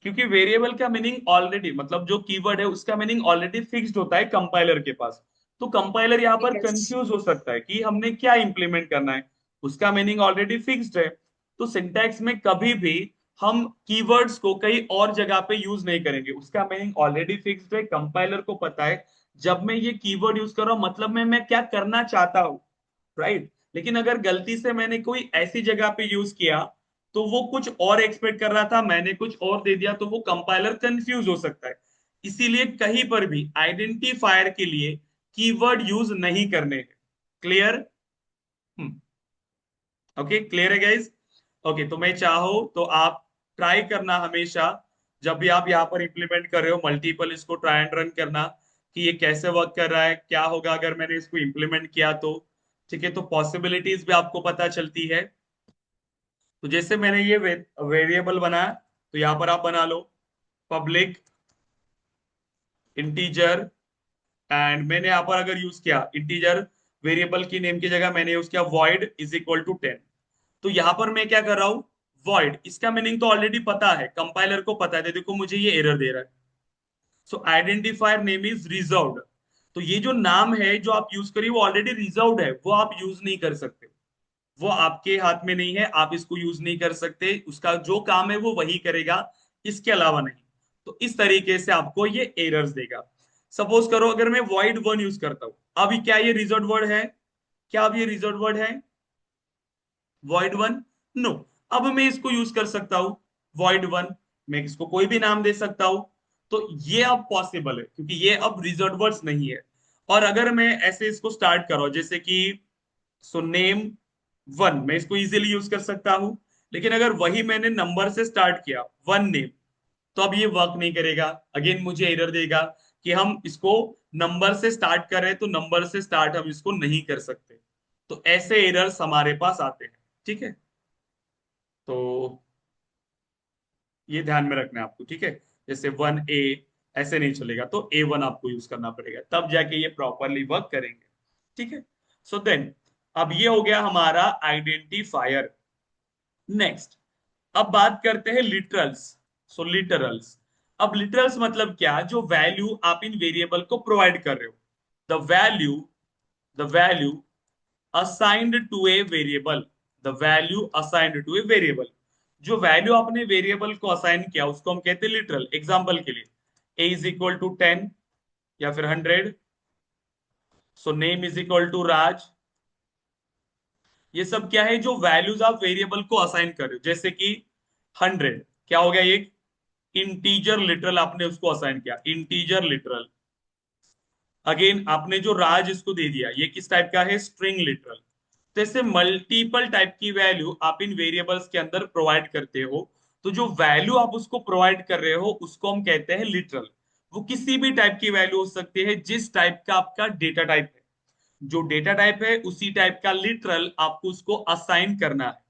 क्योंकि वेरिएबल का मीनिंग ऑलरेडी, मतलब जो कीवर्ड है उसका मीनिंग ऑलरेडी फिक्स्ड होता है कंपाइलर के पास। तो कंपाइलर यहाँ पर यस। कंफ्यूज हो सकता है कि हमने क्या इंप्लीमेंट करना है, उसका मीनिंग ऑलरेडी फिक्स्ड है। तो सिंटैक्स में कभी भी हम कीवर्ड्स को कहीं और जगह पे यूज नहीं करेंगे, उसका मीनिंग ऑलरेडी फिक्स्ड है, कंपाइलर को पता है जब मैं ये कीवर्ड यूज कर रहा हूं मतलब मैं क्या करना चाहता हूँ, राइट। लेकिन अगर गलती से मैंने कोई ऐसी जगह पे यूज किया तो वो कुछ और एक्सपेक्ट कर रहा था, मैंने कुछ और दे दिया, तो वो कंपाइलर कंफ्यूज हो सकता है। इसीलिए कहीं पर भी आइडेंटिफायर के लिए कीवर्ड यूज नहीं करने हैं। क्लियर? ओके, क्लियर है गाइस? ओके, तो मैं चाहो तो आप ट्राई करना हमेशा, जब भी आप यहाँ पर इंप्लीमेंट कर रहे हो मल्टीपल, इसको ट्राई एंड रन करना कि ये कैसे वर्क कर रहा है, क्या होगा अगर मैंने इसको इंप्लीमेंट किया तो, ठीक है। तो पॉसिबिलिटीज भी आपको पता चलती है। तो जैसे मैंने ये वेरिएबल बनाया, तो यहाँ पर आप बना लो पब्लिक इंटीजर, एंड मैंने यहाँ पर अगर यूज किया इंटीजर वेरिएबल की नेम की जगह मैंने यूज किया void इज इक्वल टू 10। तो यहां पर मैं क्या कर रहा हूं, void, इसका मीनिंग तो ऑलरेडी पता है, कंपाइलर को पता है, तो देखो मुझे ये एरर दे रहा है। सो आइडेंटिफायर नेम इज रिजर्व्ड। तो ये जो नाम है जो आप यूज करिए वो ऑलरेडी रिजर्व्ड है, वो आप यूज नहीं कर सकते, वो आपके हाथ में नहीं है, आप इसको यूज नहीं कर सकते, उसका जो काम है वो वही करेगा, इसके अलावा नहीं। तो इस तरीके से आपको ये एरर्स देगा। सपोज करो अगर मैं void 1 यूज करता हूं, अभी क्या ये रिजर्व वर्ड है? क्या अब ये रिजर्व वर्ड है void 1? नो। अब मैं इसको यूज कर सकता हूं void 1, मैं इसको कोई भी नाम दे सकता हूं। तो ये अब पॉसिबल है क्योंकि ये अब रिजर्व वर्ड्स नहीं है। और अगर मैं ऐसे इसको स्टार्ट करो जैसे कि सो नेम 1, मैं इसको इजीली यूज कर सकता हूं। लेकिन अगर वही मैंने नंबर से स्टार्ट किया, 1 नेम, तो अब ये वर्क नहीं करेगा, अगेन मुझे एरर देगा कि हम इसको नंबर से स्टार्ट कर रहे हैं तो नंबर से स्टार्ट हम इसको नहीं कर सकते। तो ऐसे एरर्स हमारे पास आते हैं, ठीक है। तो ये ध्यान में रखना है आपको, ठीक है। जैसे 1A ऐसे नहीं चलेगा, तो A1 आपको यूज करना पड़ेगा, तब जाके ये प्रॉपरली वर्क करेंगे, ठीक है। सो देन अब ये हो गया हमारा आइडेंटिफायर। नेक्स्ट, अब बात करते हैं लिटरल्स। सो लिटरल्स, अब लिटरल्स मतलब क्या, जो वैल्यू आप इन वेरिएबल को प्रोवाइड कर रहे हो, the value assigned to a variable, the value assigned to a variable, जो वैल्यू आपने वेरिएबल को असाइन किया उसको हम कहते हैं लिटरल। एग्जांपल के लिए a इज इक्वल टू 10 या फिर 100, so name is equal to Raj. ये सब क्या है, जो वैल्यूज आप वेरिएबल को असाइन कर रहे हो, जैसे कि 100 क्या हो गया, एक इंटीजर लिटरल आपने उसको असाइन किया, इंटीजर लिटरल। अगेन आपने जो राज इसको दे दिया, ये किस टाइप का है, स्ट्रिंग लिटरल। तो ऐसे मल्टीपल टाइप की वैल्यू आप इन वेरिएबल्स के अंदर प्रोवाइड करते हो। तो जो वैल्यू आप उसको प्रोवाइड कर रहे हो उसको हम कहते हैं लिटरल। वो किसी भी टाइप की वैल्यू हो सकती है जिस टाइप का आपका डेटा टाइप है। जो डेटा टाइप है उसी टाइप का लिटरल आपको उसको असाइन करना है।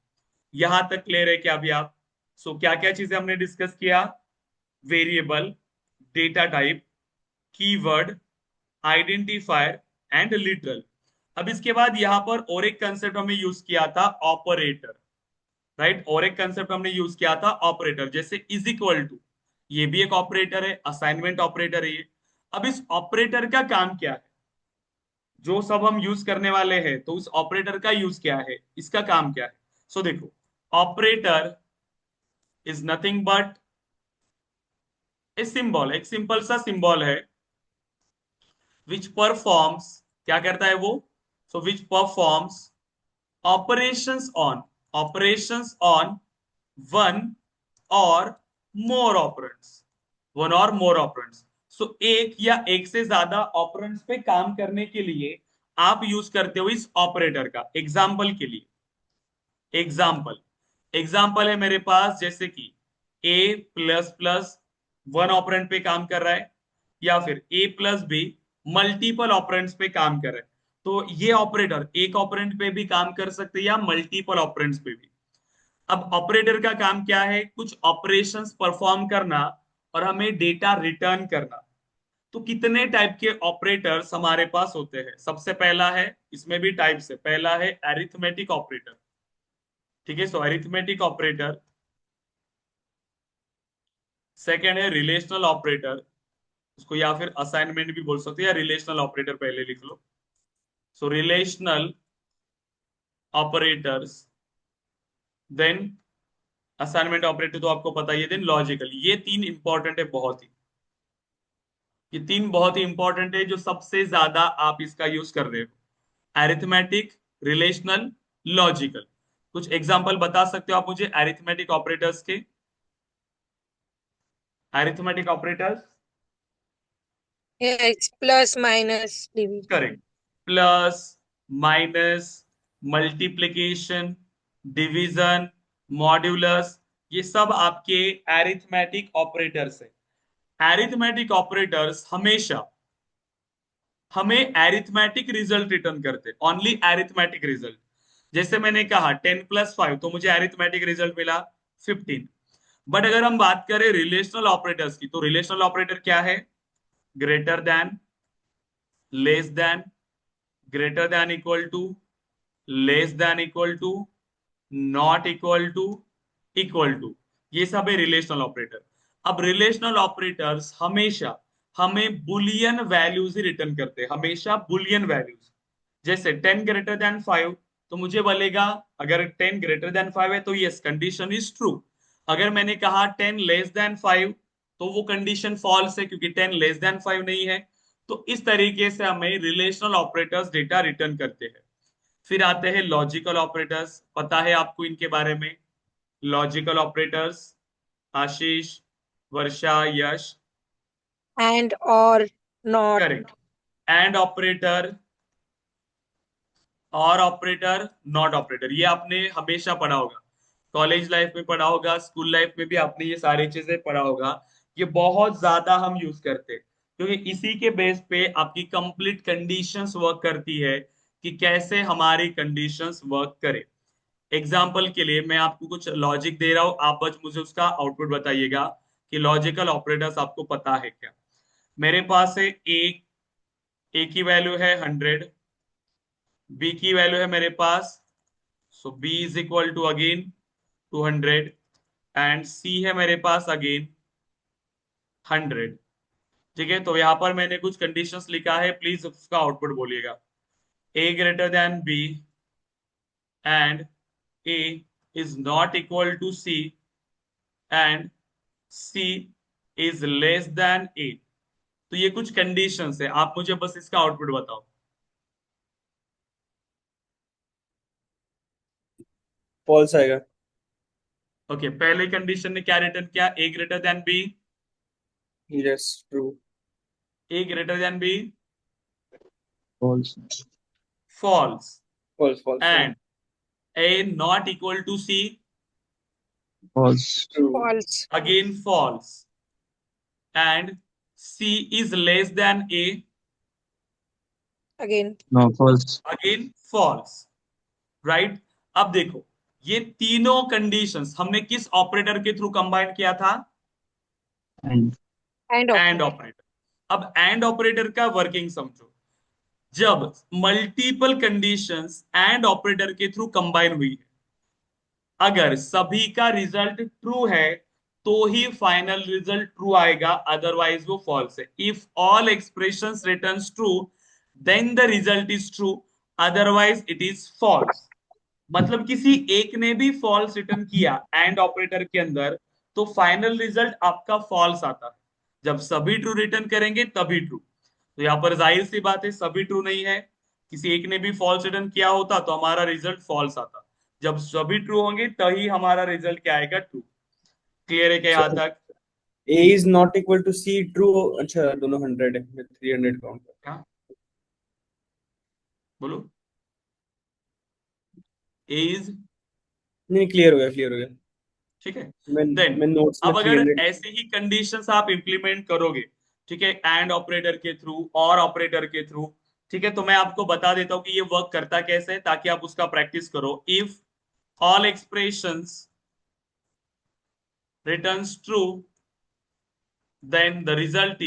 यहां तक क्लियर है क्या अभी आप? क्या क्या चीजें हमने डिस्कस किया? Variable, data type, keyword, identifier and literal. अब इसके बाद यहां पर और एक कंसेप्ट हमने यूज किया था, ऑपरेटर। राइट, और एक कंसेप्ट हमने यूज किया था ऑपरेटर, जैसे इज इक्वल टू, ये भी एक ऑपरेटर है, असाइनमेंट ऑपरेटर है ये। अब इस ऑपरेटर का काम क्या है, जो सब हम यूज करने वाले हैं, तो उस ऑपरेटर का यूज क्या है, इसका काम क्या है? देखो, operator is nothing but a symbol, एक सिंपल सा सिंबल है विच परफॉर्म्स, क्या करता है वो? विच performs operations on, operations on one और मोर ऑपरेंड्स, वन और मोर ऑपरेंड्स। एक या एक से ज्यादा ऑपरेंड्स पे काम करने के लिए आप यूज करते हो इस ऑपरेटर का। एग्जाम्पल के लिए, एग्जाम्पल एग्जाम्पल है मेरे पास, जैसे कि ए प्लस प्लस वन ऑपरेंड पे काम कर रहा है, या फिर ए प्लस बी मल्टीपल ऑपरेंड्स पे काम कर रहा है। तो ये ऑपरेटर एक ऑपरेंड पे भी काम कर सकते हैं या मल्टीपल ऑपरेंड्स पे भी। अब ऑपरेटर का काम क्या है? कुछ ऑपरेशंस परफॉर्म करना और हमें डेटा रिटर्न करना। तो कितने टाइप के ऑपरेटर्स हमारे पास होते हैं? सबसे पहला है, इसमें भी टाइप से पहला है अरिथमेटिक ऑपरेटर। ठीक है, अरिथमेटिक ऑपरेटर। सेकेंड है रिलेशनल ऑपरेटर, उसको या फिर असाइनमेंट भी बोल सकते हैं, या रिलेशनल ऑपरेटर पहले लिख लो। Relational operators, then assignment operator तो आपको पता ही है, देन लॉजिकल। ये तीन इंपॉर्टेंट है बहुत ही, ये तीन बहुत ही इंपॉर्टेंट है, जो सबसे ज्यादा आप इसका यूज कर रहे हो, अरिथमेटिक, रिलेशनल, लॉजिकल। कुछ एग्जांपल बता सकते हो आप मुझे अरिथमेटिक ऑपरेटर्स के? Arithmetic operators, Yes, plus minus division. Correct, plus, minus, multiplication, division, modulus, ये सब आपके अरिथमेटिक ऑपरेटर्स है। अरिथमेटिक ऑपरेटर्स हमेशा हमें अरिथमेटिक रिजल्ट रिटर्न करते, ओनली अरिथमेटिक रिजल्ट। जैसे मैंने कहा 10 + 5, तो मुझे अरिथमेटिक रिजल्ट मिला 15। बट अगर हम बात करें रिलेशनल ऑपरेटर्स की, तो रिलेशनल ऑपरेटर क्या है? Greater than, less than, greater than equal to, less than equal to, not equal to, equal to. ये सब है रिलेशनल ऑपरेटर। अब रिलेशनल ऑपरेटर्स हमेशा हमें बुलियन वैल्यूज ही रिटर्न करते हैं, हमेशा बुलियन वैल्यूज। जैसे 10 > 5, तो मुझे बोलेगा, अगर 10 > 5 है तो यस कंडीशन इज ट्रू। अगर मैंने कहा 10 < 5, तो वो कंडीशन फॉल्स है, क्योंकि 10 < 5 नहीं है। तो इस तरीके से हमें रिलेशनल ऑपरेटर्स डेटा रिटर्न करते हैं। फिर आते हैं लॉजिकल ऑपरेटर्स, पता है आपको इनके बारे में? Logical operators, Ashish, Varsha, Yash. And or not. Correct, and operator, और ऑपरेटर, नॉट ऑपरेटर, ये आपने हमेशा पढ़ा होगा, कॉलेज लाइफ में पढ़ा होगा, स्कूल लाइफ में भी आपने ये सारी चीजें पढ़ा होगा। ये बहुत ज्यादा हम यूज करते हैं, क्योंकि इसी के बेस पे आपकी कंप्लीट कंडीशंस वर्क करती है, कि कैसे हमारी कंडीशंस वर्क करे। एग्जाम्पल के लिए मैं आपको कुछ लॉजिक दे रहा हूं, आप बस मुझे उसका आउटपुट बताइएगा कि लॉजिकल ऑपरेटर्स आपको पता है क्या। मेरे पास है ए की वैल्यू है 100, बी की वैल्यू है मेरे पास, B is equal to again 200, and C है मेरे पास अगेन 100। ठीक है, तो यहां पर मैंने कुछ कंडीशंस लिखा है, प्लीज उसका आउटपुट बोलिएगा। A greater than B and A is not equal to C and C is less than A. तो ये कुछ कंडीशंस है, आप मुझे बस इसका आउटपुट बताओ। फॉल्स आएगा। ओके, पहले कंडीशन ने क्या रिटर्न किया? A greater than B, yes true. A greater than B, false. False, false false sorry. And A not equal to C, false true. False. Again false, and C is less than A, again. No, false. Again false, right. अब देखो ये तीनों conditions हमने किस operator के through combine किया था? And And and operator. Operator. अब एंड ऑपरेटर का वर्किंग समझो। जब मल्टीपल कंडीशंस एंड ऑपरेटर के थ्रू कंबाइन हुई है, अगर सभी का रिजल्ट ट्रू है तो ही फाइनल रिजल्ट ट्रू आएगा, अदरवाइज वो फॉल्स है। If all expressions returns true then the result is true, otherwise it is false. मतलब किसी एक ने भी फॉल्स रिटर्न किया एंड ऑपरेटर के अंदर तो फाइनल रिजल्ट आपका फॉल्स आता है। जब सभी ट्रू रिटर्न करेंगे तभी ट्रू। तो यहाँ पर जाहिर सी बात है सभी ट्रू नहीं है, किसी एक ने भी फॉल्स रिटर्न किया होता तो हमारा रिजल्ट फॉल्स आता। जब सभी ट्रू होंगे तभी हमारा रिजल्ट क्या आएगा? ट्रू। क्लियर है क्या so यहाँ तक? A is not equal to C. True. अच्छा दोनों 100 है, मैं 300 काउंट कर। क्या बोलो? ए इज, नहीं, क्लियर हो गया, क्लियर हो गया। ठीक है। मैं देन मैं नोट्स में अब अगर 300। ऐसे ही कंडीशंस आप इंप्लीमेंट करोगे, ठीक है, एंड ऑपरेटर के थ्रू और ऑपरेटर के थ्रू, ठीक है, तो मैं आपको बता देता हूं कि ये वर्क करता कैसे है ताकि आप उसका प्रैक्टिस करो। If all expressions returns true then the result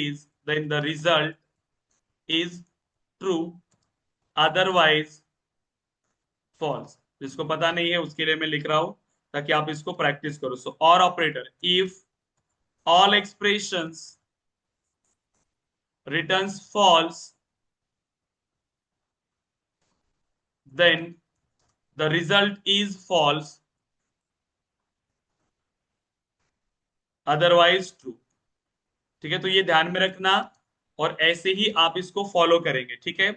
is true, otherwise false। जिसको पता नहीं है उसके लिए मैं लिख रहा हूं ताकि आप इसको प्रैक्टिस करो। सो और operator, if all expressions returns false then the result is false, otherwise true। ठीक है, तो ये ध्यान में रखना और ऐसे ही आप इसको फॉलो करेंगे। ठीक है,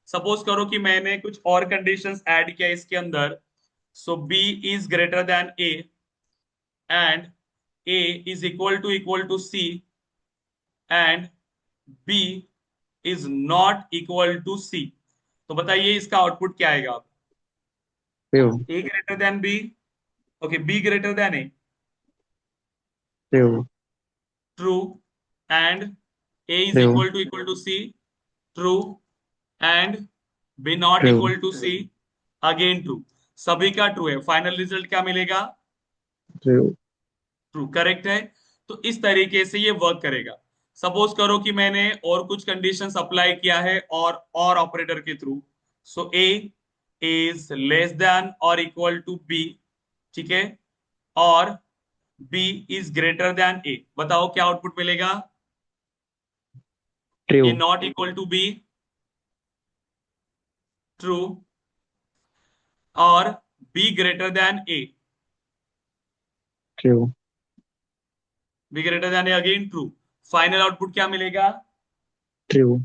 सपोज करो कि मैंने कुछ और कंडीशंस ऐड किया इसके अंदर। So B is greater than A and A is equal to C and B is not equal to C. तो बताइए इसका आउटपुट क्या आएगा? True. A greater than B, okay, B greater than A, True. True, and A is True. Equal to C, true, and B not True. Equal to C, again true. सभी का true है, final result क्या मिलेगा? True. True, correct है। तो इस तरीके से ये वर्क करेगा। सपोज करो कि मैंने और कुछ कंडीशंस अप्लाई किया है और ऑपरेटर के through. So A is less than और इक्वल टू बी, ठीक है, और B is greater than A. बताओ क्या आउटपुट मिलेगा? A True. Not equal to B, true, और B greater than A, True. B greater than A, again true. Final output क्या मिलेगा? True.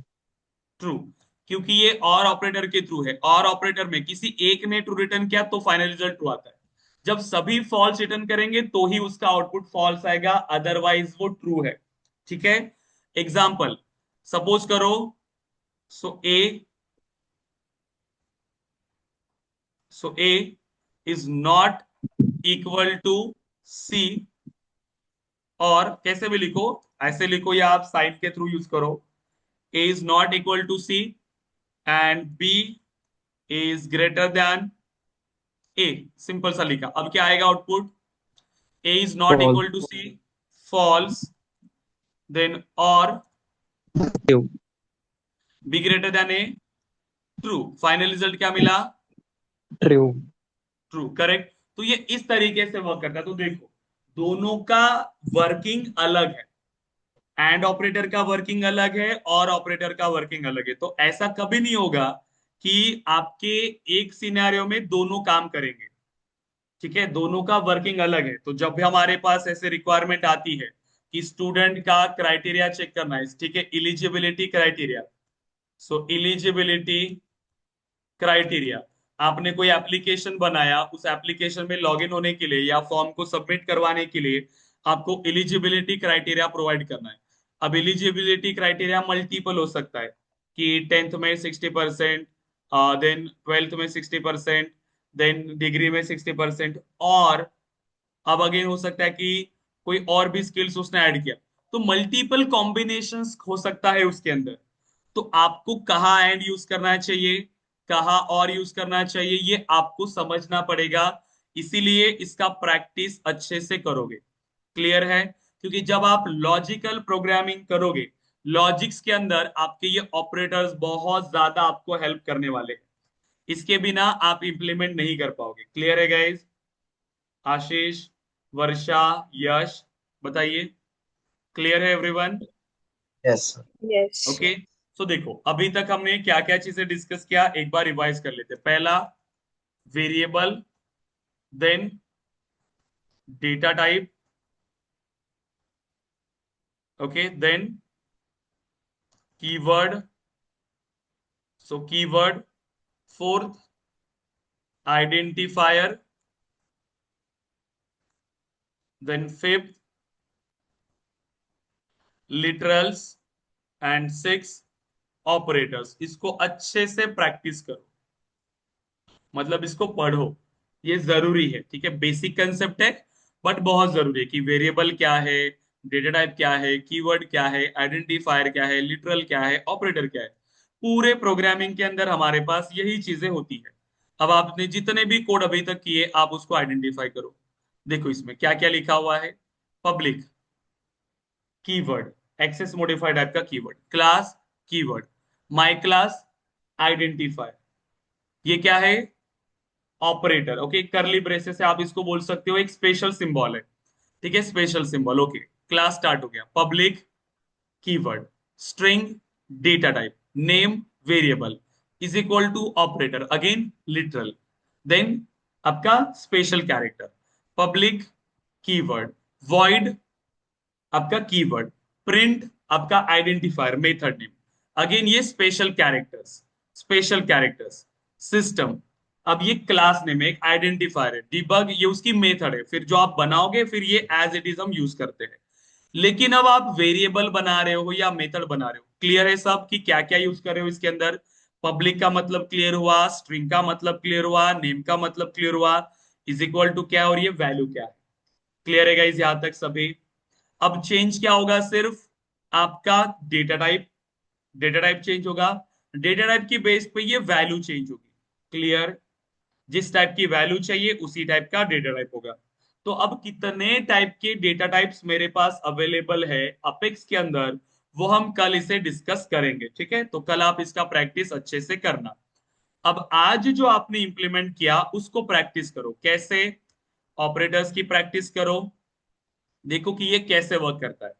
ट्रू, क्योंकि ये और ऑपरेटर के थ्रू है। और ऑपरेटर में किसी एक ने ट्रू रिटर्न किया तो फाइनल रिजल्ट ट्रू आता है। जब सभी फॉल्स रिटर्न करेंगे तो ही उसका आउटपुट फॉल्स आएगा, अदरवाइज वो ट्रू है। ठीक है, एग्जाम्पल सपोज करो, सो A is not equal to सी, और कैसे भी लिखो, ऐसे लिखो या आप साइन के थ्रू यूज करो। A is not equal to C and B is greater than A, simple सा लिखा। अब क्या आएगा output? A is not False. Equal to C, false, then और True. B greater than A, true. Final result क्या मिला? True. True, correct. तो ये इस तरीके से वर्क करता है। तो देखो दोनों का वर्किंग अलग है, एंड ऑपरेटर का वर्किंग अलग है और ऑपरेटर का वर्किंग अलग है। तो ऐसा कभी नहीं होगा कि आपके एक सिनेरियो में दोनों काम करेंगे। ठीक है, दोनों का वर्किंग अलग है। तो जब भी हमारे पास ऐसे रिक्वायरमेंट आती है कि स्टूडेंट का क्राइटेरिया चेक करना है, ठीक है, इलिजिबिलिटी क्राइटेरिया। सो इलिजिबिलिटी क्राइटेरिया, आपने कोई एप्लीकेशन बनाया, उस एप्लीकेशन में लॉगिन होने के लिए या फॉर्म को सबमिट करवाने के लिए आपको इलिजिबिलिटी क्राइटेरिया प्रोवाइड करना है। अब इलिजिबिलिटी क्राइटेरिया मल्टीपल हो सकता है कि 10th में 60%, देन 12th में 60%, देन डिग्री में 60%, और अब अगेन हो सकता है कि कोई और भी स्किल्स उसने ऐड किया। तो मल्टीपल कॉम्बिनेशंस हो सकता है उसके अंदर। तो आपको कहाँ एंड यूज करना चाहिए, कहाँ और यूज करना चाहिए, ये आपको समझना पड़ेगा। इसीलिए इसका प्रैक्टिस अच्छे से करोगे। क्लियर है? क्योंकि जब आप लॉजिकल प्रोग्रामिंग करोगे, लॉजिक्स के अंदर आपके ये ऑपरेटर्स बहुत ज्यादा आपको हेल्प करने वाले हैं। इसके बिना आप इंप्लीमेंट नहीं कर पाओगे। क्लियर है गाइस? आशीष, वर्षा, यश, बताइए। क्लियर है everyone? Yes sir. Yes. Okay. So देखो, अभी तक हमने क्या क्या चीजें डिस्कस किया, एक बार रिवाइज कर लेते हैं। पहला, variable, then data type, okay, then keyword, so keyword, fourth identifier, then fifth literals, and six operators. इसको अच्छे से प्रैक्टिस करो, मतलब इसको पढ़ो, ये जरूरी है। ठीक है, बेसिक कंसेप्ट है बट बहुत जरूरी है कि वेरिएबल क्या है, डेटा टाइप क्या है, कीवर्ड क्या है, आइडेंटिफायर क्या है, लिटरल क्या है, ऑपरेटर क्या है। पूरे प्रोग्रामिंग के अंदर हमारे पास यही चीजें होती है। अब आपने जितने भी कोड अभी तक किए, आप उसको आइडेंटिफाई करो। देखो इसमें क्या क्या लिखा हुआ है। Public keyword, access modifier type का keyword, class keyword, my class identifier, ये क्या है, ऑपरेटर। ओके, करली ब्रेसेस से आप इसको बोल सकते हो एक स्पेशल सिंबल है। ठीक है, special symbol. Okay, class start हो गया। Public keyword, string data type, name variable, is equal to operator, again literal, then आपका special character, public keyword, void आपका कीवर्ड, प्रिंट आपका आइडेंटिफायर मेथड नेम, अगेन ये special characters, system, अब ये class name है, एक आइडेंटिफायर है, debug ये उसकी मेथड है, फिर जो आप बनाओगे फिर ये एज इट इज हम यूज करते हैं। लेकिन अब आप वेरिएबल बना रहे हो या मेथड बना रहे हो, क्लियर है सब कि क्या क्या यूज कर रहे हो इसके अंदर? पब्लिक का मतलब क्लियर हुआ, स्ट्रिंग का मतलब क्लियर हुआ, नेम का मतलब क्लियर हुआ, इज इक्वल टू क्या है और ये वैल्यू क्या है। क्लियर है गाइस यहां तक सभी? अब चेंज क्या होगा, सिर्फ आपका data type, data type change होगा। डेटा टाइप की बेस पे ये वैल्यू चेंज होगी। क्लियर? जिस टाइप की वैल्यू चाहिए उसी टाइप का डेटा टाइप होगा। तो अब कितने टाइप के डेटा टाइप्स मेरे पास अवेलेबल है अपेक्स के अंदर, वो हम कल इसे डिस्कस करेंगे। ठीक है, तो कल आप इसका प्रैक्टिस अच्छे से करना। अब आज जो आपने इंप्लीमेंट किया उसको प्रैक्टिस करो। कैसे? ऑपरेटर्स की प्रैक्टिस करो, देखो कि ये कैसे वर्क करता है।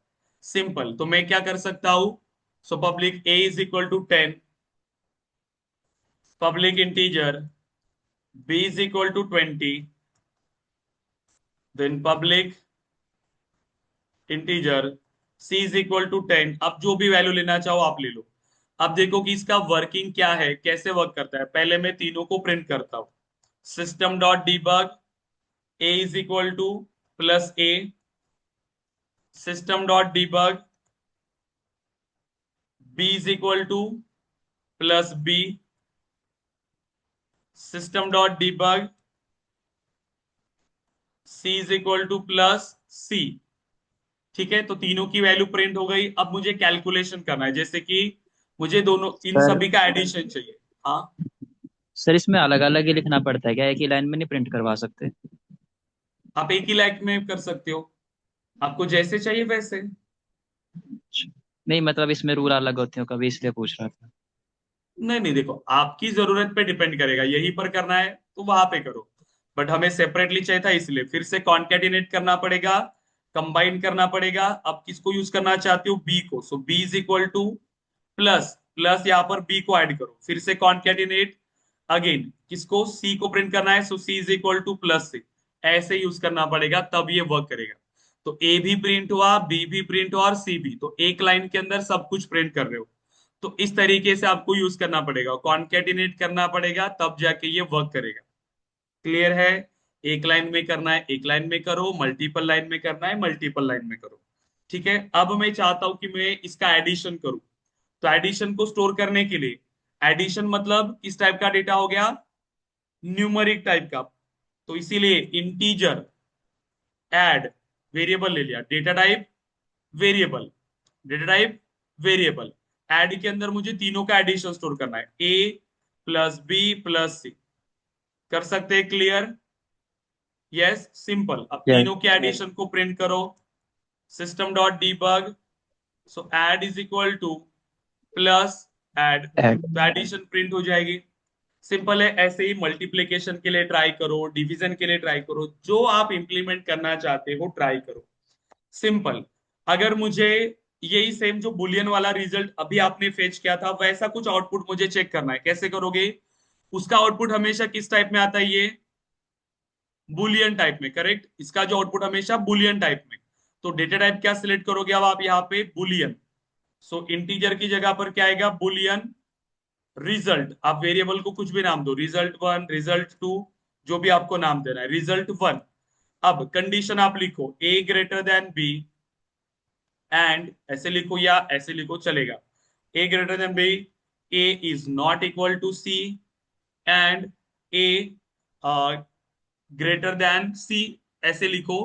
सिंपल, तो मैं क्या कर सकता हूं? So public a is equal to 10, public integer B is equal to 20, then public integer C is equal to 10। अब जो भी वैल्यू लेना चाहो आप ले लो। अब देखो कि इसका वर्किंग क्या है, कैसे वर्क करता है। पहले मैं तीनों को प्रिंट करता हूं। System dot debug A is equal to plus A, system dot debug B is equal to plus B, system dot debug C is equal to plus C. ठीक है, तो तीनों की वैल्यू प्रिंट हो गई। अब मुझे कैलकुलेशन करना है, जैसे कि मुझे दोनों इन सर सभी का एडिशन चाहिए। हाँ, सर इसमें अलग अलग ही लिखना पड़ता है क्या, एक ही लाइन में नहीं प्रिंट करवा सकते? आप एक ही लाइन में कर सकते हो, आपको जैसे चाहिए वैसे। नहीं मतलब इसमें रूल अलग होते हो कभी, इसलिए पूछ रहा था। नहीं नहीं, देखो आपकी जरूरत पे डिपेंड करेगा, यहीं पर करना है तो वहां पे करो, बट हमें सेपरेटली चाहिए था इसलिए फिर से कॉन्केटिनेट करना पड़ेगा, कंबाइन करना पड़ेगा। अब किसको यूज करना चाहते हो? बी को। So B is equal to plus plus, यहाँ पर बी को ऐड करो, फिर से कॉन्केटिनेट अगेन, किसको? सी को प्रिंट करना है, सो सी इज इक्वल टू प्लस सी। ऐसे यूज करना पड़ेगा तब ये वर्क करेगा। तो ए भी प्रिंट हुआ, बी भी प्रिंट हुआ और सी भी, तो एक लाइन के अंदर सब कुछ प्रिंट कर रहे हो। तो इस तरीके से आपको यूज करना पड़ेगा, कॉन्केटिनेट करना पड़ेगा, तब जाके ये वर्क करेगा। क्लियर है? एक लाइन में करना है एक लाइन में करो, मल्टीपल लाइन में करना है मल्टीपल लाइन में करो। ठीक है, अब मैं चाहता हूं कि मैं इसका एडिशन करूं। तो एडिशन को स्टोर करने के लिए, एडिशन मतलब किस टाइप का डेटा हो गया? न्यूमरिक टाइप का। तो इसीलिए इंटीजर ऐड वेरिएबल ले लिया, data type variable, data type variable, add के अंदर मुझे तीनों का एडिशन स्टोर करना है, ए प्लस बी प्लस सी। कर सकते हैं? क्लियर? Yes, simple. अब यस तीनों के एडिशन को प्रिंट करो, system dot debug. So add is equal to plus add, add तो एडिशन प्रिंट हो जाएगी। सिंपल है। ऐसे ही मल्टीप्लिकेशन के लिए ट्राई करो, डिवीजन के लिए ट्राई करो, जो आप इंप्लीमेंट करना चाहते हो ट्राई करो। सिंपल। अगर मुझे यही सेम जो बुलियन वाला रिजल्ट अभी आपने फेच किया था वैसा कुछ आउटपुट मुझे चेक करना है, कैसे करोगे? उसका आउटपुट हमेशा किस टाइप में आता है? ये बुलियन टाइप में, करेक्ट। इसका जो आउटपुट हमेशा बुलियन टाइप में। तो डेटा टाइप क्या सिलेक्ट करोगे अब आप यहाँ पे? बुलियन। सो इंटीजर की जगह पर क्या आएगा? Boolean result. आप वेरिएबल को कुछ भी नाम दो, रिजल्ट 1, रिजल्ट 2, जो भी आपको नाम देना है, रिजल्ट 1। अब कंडीशन आप लिखो A greater than B and, ऐसे लिखो या ऐसे लिखो चलेगा, A greater than B, A is not equal to C and A greater than C, ऐसे लिखो।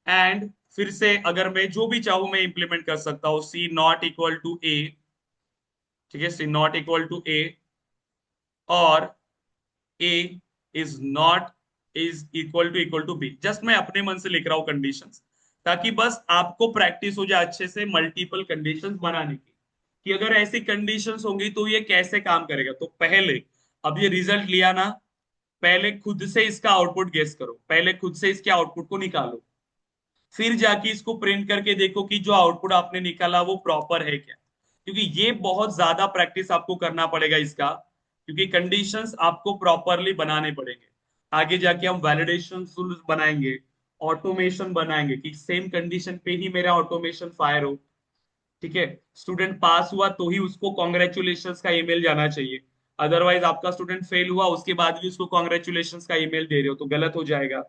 एंड फिर से अगर मैं जो भी चाहूं मैं इंप्लीमेंट कर सकता हूं, C not equal to A, ठीक है, C not equal to A, और A is not is equal to B. Just मैं अपने मन से लिख रहा हूं कंडीशंस, ताकि बस आपको प्रैक्टिस हो जाए अच्छे से मल्टीपल कंडीशंस बनाने की, कि अगर ऐसी कंडीशंस होंगी तो ये कैसे काम करेगा। तो पहले, अब ये रिजल्ट लिया ना, पहले खुद से इसका आउटपुट गेस करो, पहले खुद से इसके आउटपुट को निकालो, फिर जाके इसको प्रिंट करके देखो कि जो आउटपुट आपने निकाला वो प्रॉपर है क्या। क्योंकि ये बहुत ज्यादा प्रैक्टिस आपको करना पड़ेगा इसका, क्योंकि कंडीशंस आपको प्रॉपरली बनाने पड़ेंगे। आगे जाके हम वैलिडेशन टूल्स बनाएंगे, ऑटोमेशन बनाएंगे, कि सेम कंडीशन पे ही मेरा ऑटोमेशन फायर हो। ठीक है, स्टूडेंट पास हुआ तो ही उसको कॉन्ग्रेचुलेशंस का ईमेल जाना चाहिए। अदरवाइज आपका स्टूडेंट फेल हुआ उसके बाद भी उसको कॉन्ग्रेचुलेशंस का ईमेल दे रहे हो तो गलत हो जाएगा।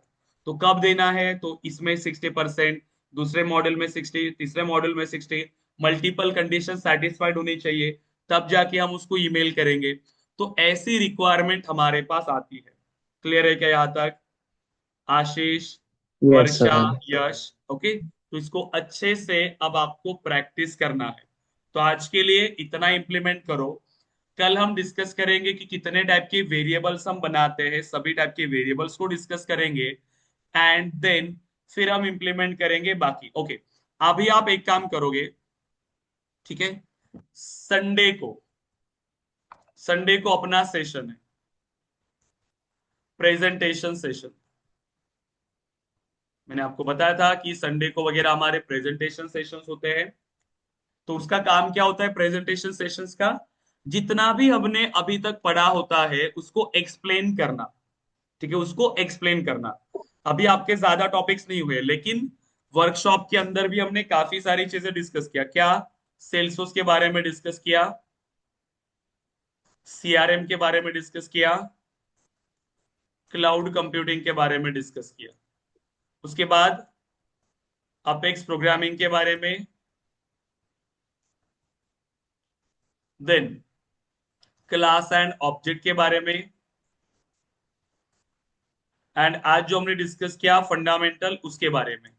तो कब देना है? तो इसमें 60%, दूसरे मॉडल में 60, तीसरे मॉडल में 60, मल्टीपल कंडीशन सेटिस्फाइड होनी चाहिए, तब जाके हम उसको ईमेल करेंगे। तो ऐसी रिक्वायरमेंट हमारे पास आती है। क्लियर है क्या यहाँ तक? आशीष, यस वर्षा, सर। यश, ओके। तो इसको अच्छे से अब आपको प्रैक्टिस करना है। तो आज के लिए इतना इंप्लीमेंट करो। कल हम डिस्कस करेंगे कि कितने टाइप के वेरिएबल्स हम बनाते हैं, सभी टाइप के वेरिएबल्स को डिस्कस करेंगे, एंड देन फिर हम इंप्लीमेंट करेंगे बाकी। ओके, अभी आप एक काम करोगे, ठीक है, संडे को अपना सेशन है, प्रेजेंटेशन सेशन। मैंने आपको बताया था कि संडे को वगैरह हमारे प्रेजेंटेशन सेशंस होते हैं। तो उसका काम क्या होता है प्रेजेंटेशन सेशंस का? जितना भी हमने अभी तक पढ़ा होता है उसको एक्सप्लेन करना। ठीक है, उसको एक्सप्लेन करना। अभी आपके ज्यादा टॉपिक्स नहीं हुए, लेकिन वर्कशॉप के अंदर भी हमने काफी सारी चीजें डिस्कस किया। क्या? सेल्सफोर्स के बारे में डिस्कस किया, सीआरएम के बारे में डिस्कस किया, क्लाउड कंप्यूटिंग के बारे में डिस्कस किया, उसके बाद अपेक्स प्रोग्रामिंग के बारे में, देन क्लास एंड ऑब्जेक्ट के बारे में, एंड आज जो हमने डिस्कस किया फंडामेंटल, उसके बारे में।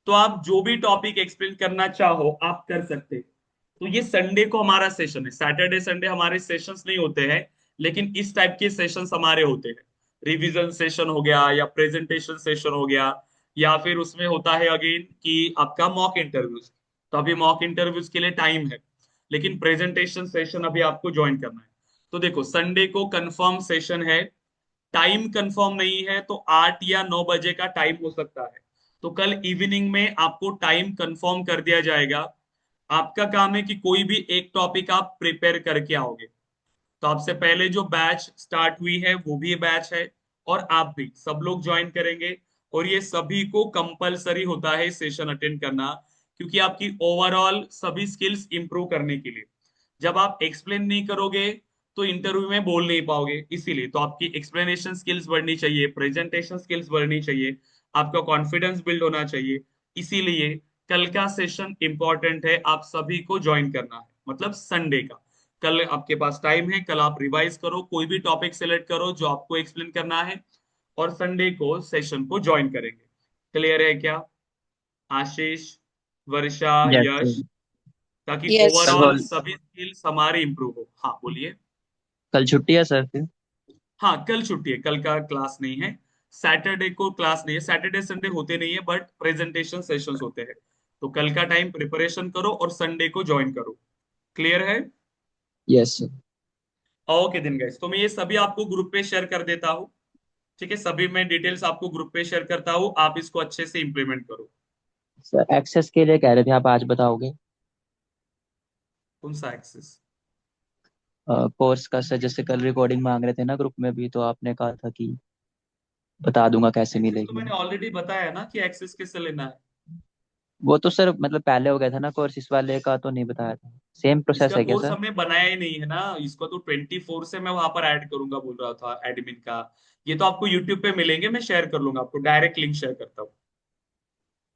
तो आप जो भी टॉपिक एक्सप्लेन करना चाहो आप कर सकते। तो ये संडे को हमारा सेशन है, सैटरडे संडे हमारे सेशंस नहीं होते हैं, लेकिन इस टाइप के सेशंस हमारे होते हैं। रिवीजन सेशन हो गया या प्रेजेंटेशन सेशन हो गया, या फिर उसमें होता है अगेन कि आपका मॉक इंटरव्यूज। तो अभी मॉक इंटरव्यूज के लिए टाइम है, लेकिन प्रेजेंटेशन सेशन अभी आपको ज्वाइन करना है। तो देखो, संडे को कंफर्म सेशन है, टाइम कंफर्म नहीं है तो 8 या 9 बजे का टाइम हो सकता है। तो कल इवनिंग में आपको टाइम कंफर्म कर दिया जाएगा। आपका काम है कि कोई भी एक टॉपिक आप प्रिपेयर करके आओगे। तो आपसे पहले जो बैच स्टार्ट हुई है वो भी बैच है, और आप भी सब लोग ज्वाइन करेंगे। और ये सभी को कंपलसरी होता है सेशन अटेंड करना, क्योंकि आपकी ओवरऑल सभी स्किल्स इंप्रूव करने के लिए। जब आप एक्सप्लेन नहीं करोगे तो इंटरव्यू में बोल नहीं पाओगे, इसीलिए तो आपकी एक्सप्लेनेशन स्किल्स बढ़नी चाहिए, प्रेजेंटेशन स्किल्स बढ़नी चाहिए, आपका कॉन्फिडेंस बिल्ड होना चाहिए। इसीलिए कल का सेशन इंपॉर्टेंट है, आप सभी को ज्वाइन करना है, मतलब संडे का। कल आपके पास टाइम है, कल आप रिवाइज करो, कोई भी टॉपिक सेलेक्ट करो जो आपको एक्सप्लेन करना है, और संडे को सेशन को ज्वाइन करेंगे। क्लियर है क्या? आशीष, वर्षा, यस यश, सर। ताकि Yes. ओवरऑल कल सभी स्किल्स हमारे इंप्रूव हो। हाँ बोलिए। कल छुट्टी है सर फिर? हाँ कल छुट्टी है, कल का क्लास नहीं है। सैटरडे को क्लास नहीं है, सैटरडे संडे होते नहीं है बट प्रेजेंटेशन सेशंस होते हैं। तो कल का टाइम प्रिपरेशन करो और संडे को ज्वाइन करो। क्लियर है? Yes sir. ओके दिन गाइस, तो मैं ये सभी आपको ग्रुप पे शेयर कर देता हूँ। ठीक है, सभी मैं डिटेल्स आपको ग्रुप पे शेयर करता हूँ, आप इसको अच्छे से इंप्लीमेंट करो। सर एक्सेस के लिए कह रहे थे, आप आज बताओगे? कौन सा एक्सेस? कोर्स का सर, जैसे कल रिकॉर्डिंग मांग रहे थे ना ग्रुप में भी, तो आपने कहा था कि बता दूंगा कैसे एक्सेस तो मिलेगी। मैंने ऑलरेडी बताया ना कि एक्सेस कैसे लेना है। वो तो सर मतलब पहले हो गया था ना कोर्स, इस वाले का तो नहीं बताया था। सेम प्रोसेस इसका है क्या कोर्स सर? हमने बनाया ही नहीं है ना, इसको तो 24 से मैं वहां पर ऐड करूंगा बोल रहा था एडमिन का। ये तो आपको यूट्यूब पे मिलेंगे, मैं शेयर कर लूंगा, आपको डायरेक्ट लिंक शेयर करता हूँ।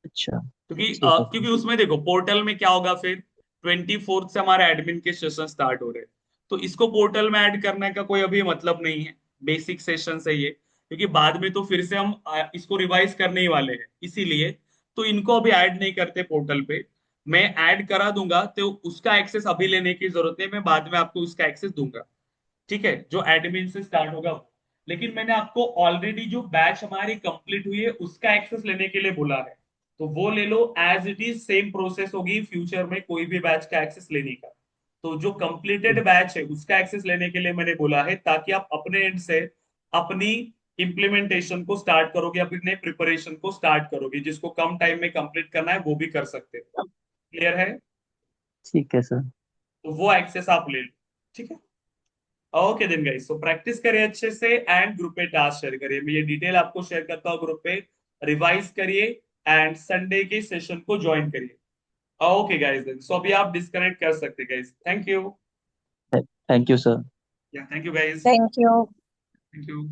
अच्छा क्योंकि ठीक है क्योंकि सर। उसमें देखो पोर्टल में क्या होगा फिर, 24 से हमारे एडमिन के सेशन स्टार्ट हो रहे हैं। तो इसको पोर्टल में ऐड करने का कोई अभी मतलब नहीं है, बेसिक सेशन है ये। क्योंकि बाद में तो फिर से हम इसको रिवाइज करने ही वाले हैं, इसीलिए तो इनको अभी ऐड नहीं करते पोर्टल पे। मैं ऐड करा दूंगा तो उसका एक्सेस अभी लेने की जरूरत है, मैं बाद में आपको उसका एक्सेस दूंगा। ठीक है, जो एडमिन से स्टार्ट होगा वो। लेकिन मैंने आपको ऑलरेडी जो बैच हमारी कंप्लीट हुई है उसका एक्सेस लेने के लिए बोला है। तो वो ले लो, as it is same process होगी फ्यूचर में कोई भी बैच का एक्सेस लेने का। तो जो कंप्लीटेड बैच है उसका एक्सेस लेने के लिए मैंने बोला है, ताकि आप अपने एंड से अपनी इम्प्लीमेंटेशन को स्टार्ट करोगे, अपने प्रिपरेशन को स्टार्ट करोगे, जिसको कम टाइम में कंप्लीट करना है वो भी कर सकते हो। क्लियर है? ठीक है सर। तो वो एक्सेस आप ले लो। ठीक है, ओके देन गाइस, तो प्रैक्टिस करिए अच्छे से एंड ग्रुप पे टास्क शेयर करिए, मैं ये डिटेल आपको शेयर करता हूँ ग्रुप पे। रिवाइज करिए एंड संडे के सेशन को ज्वाइन करिए। ओके गाइस, देन सो अभी आप डिस्कनेक्ट कर सकते guys. Thank you. Thank you sir. Yeah thank you guys. Thank you. Thank you.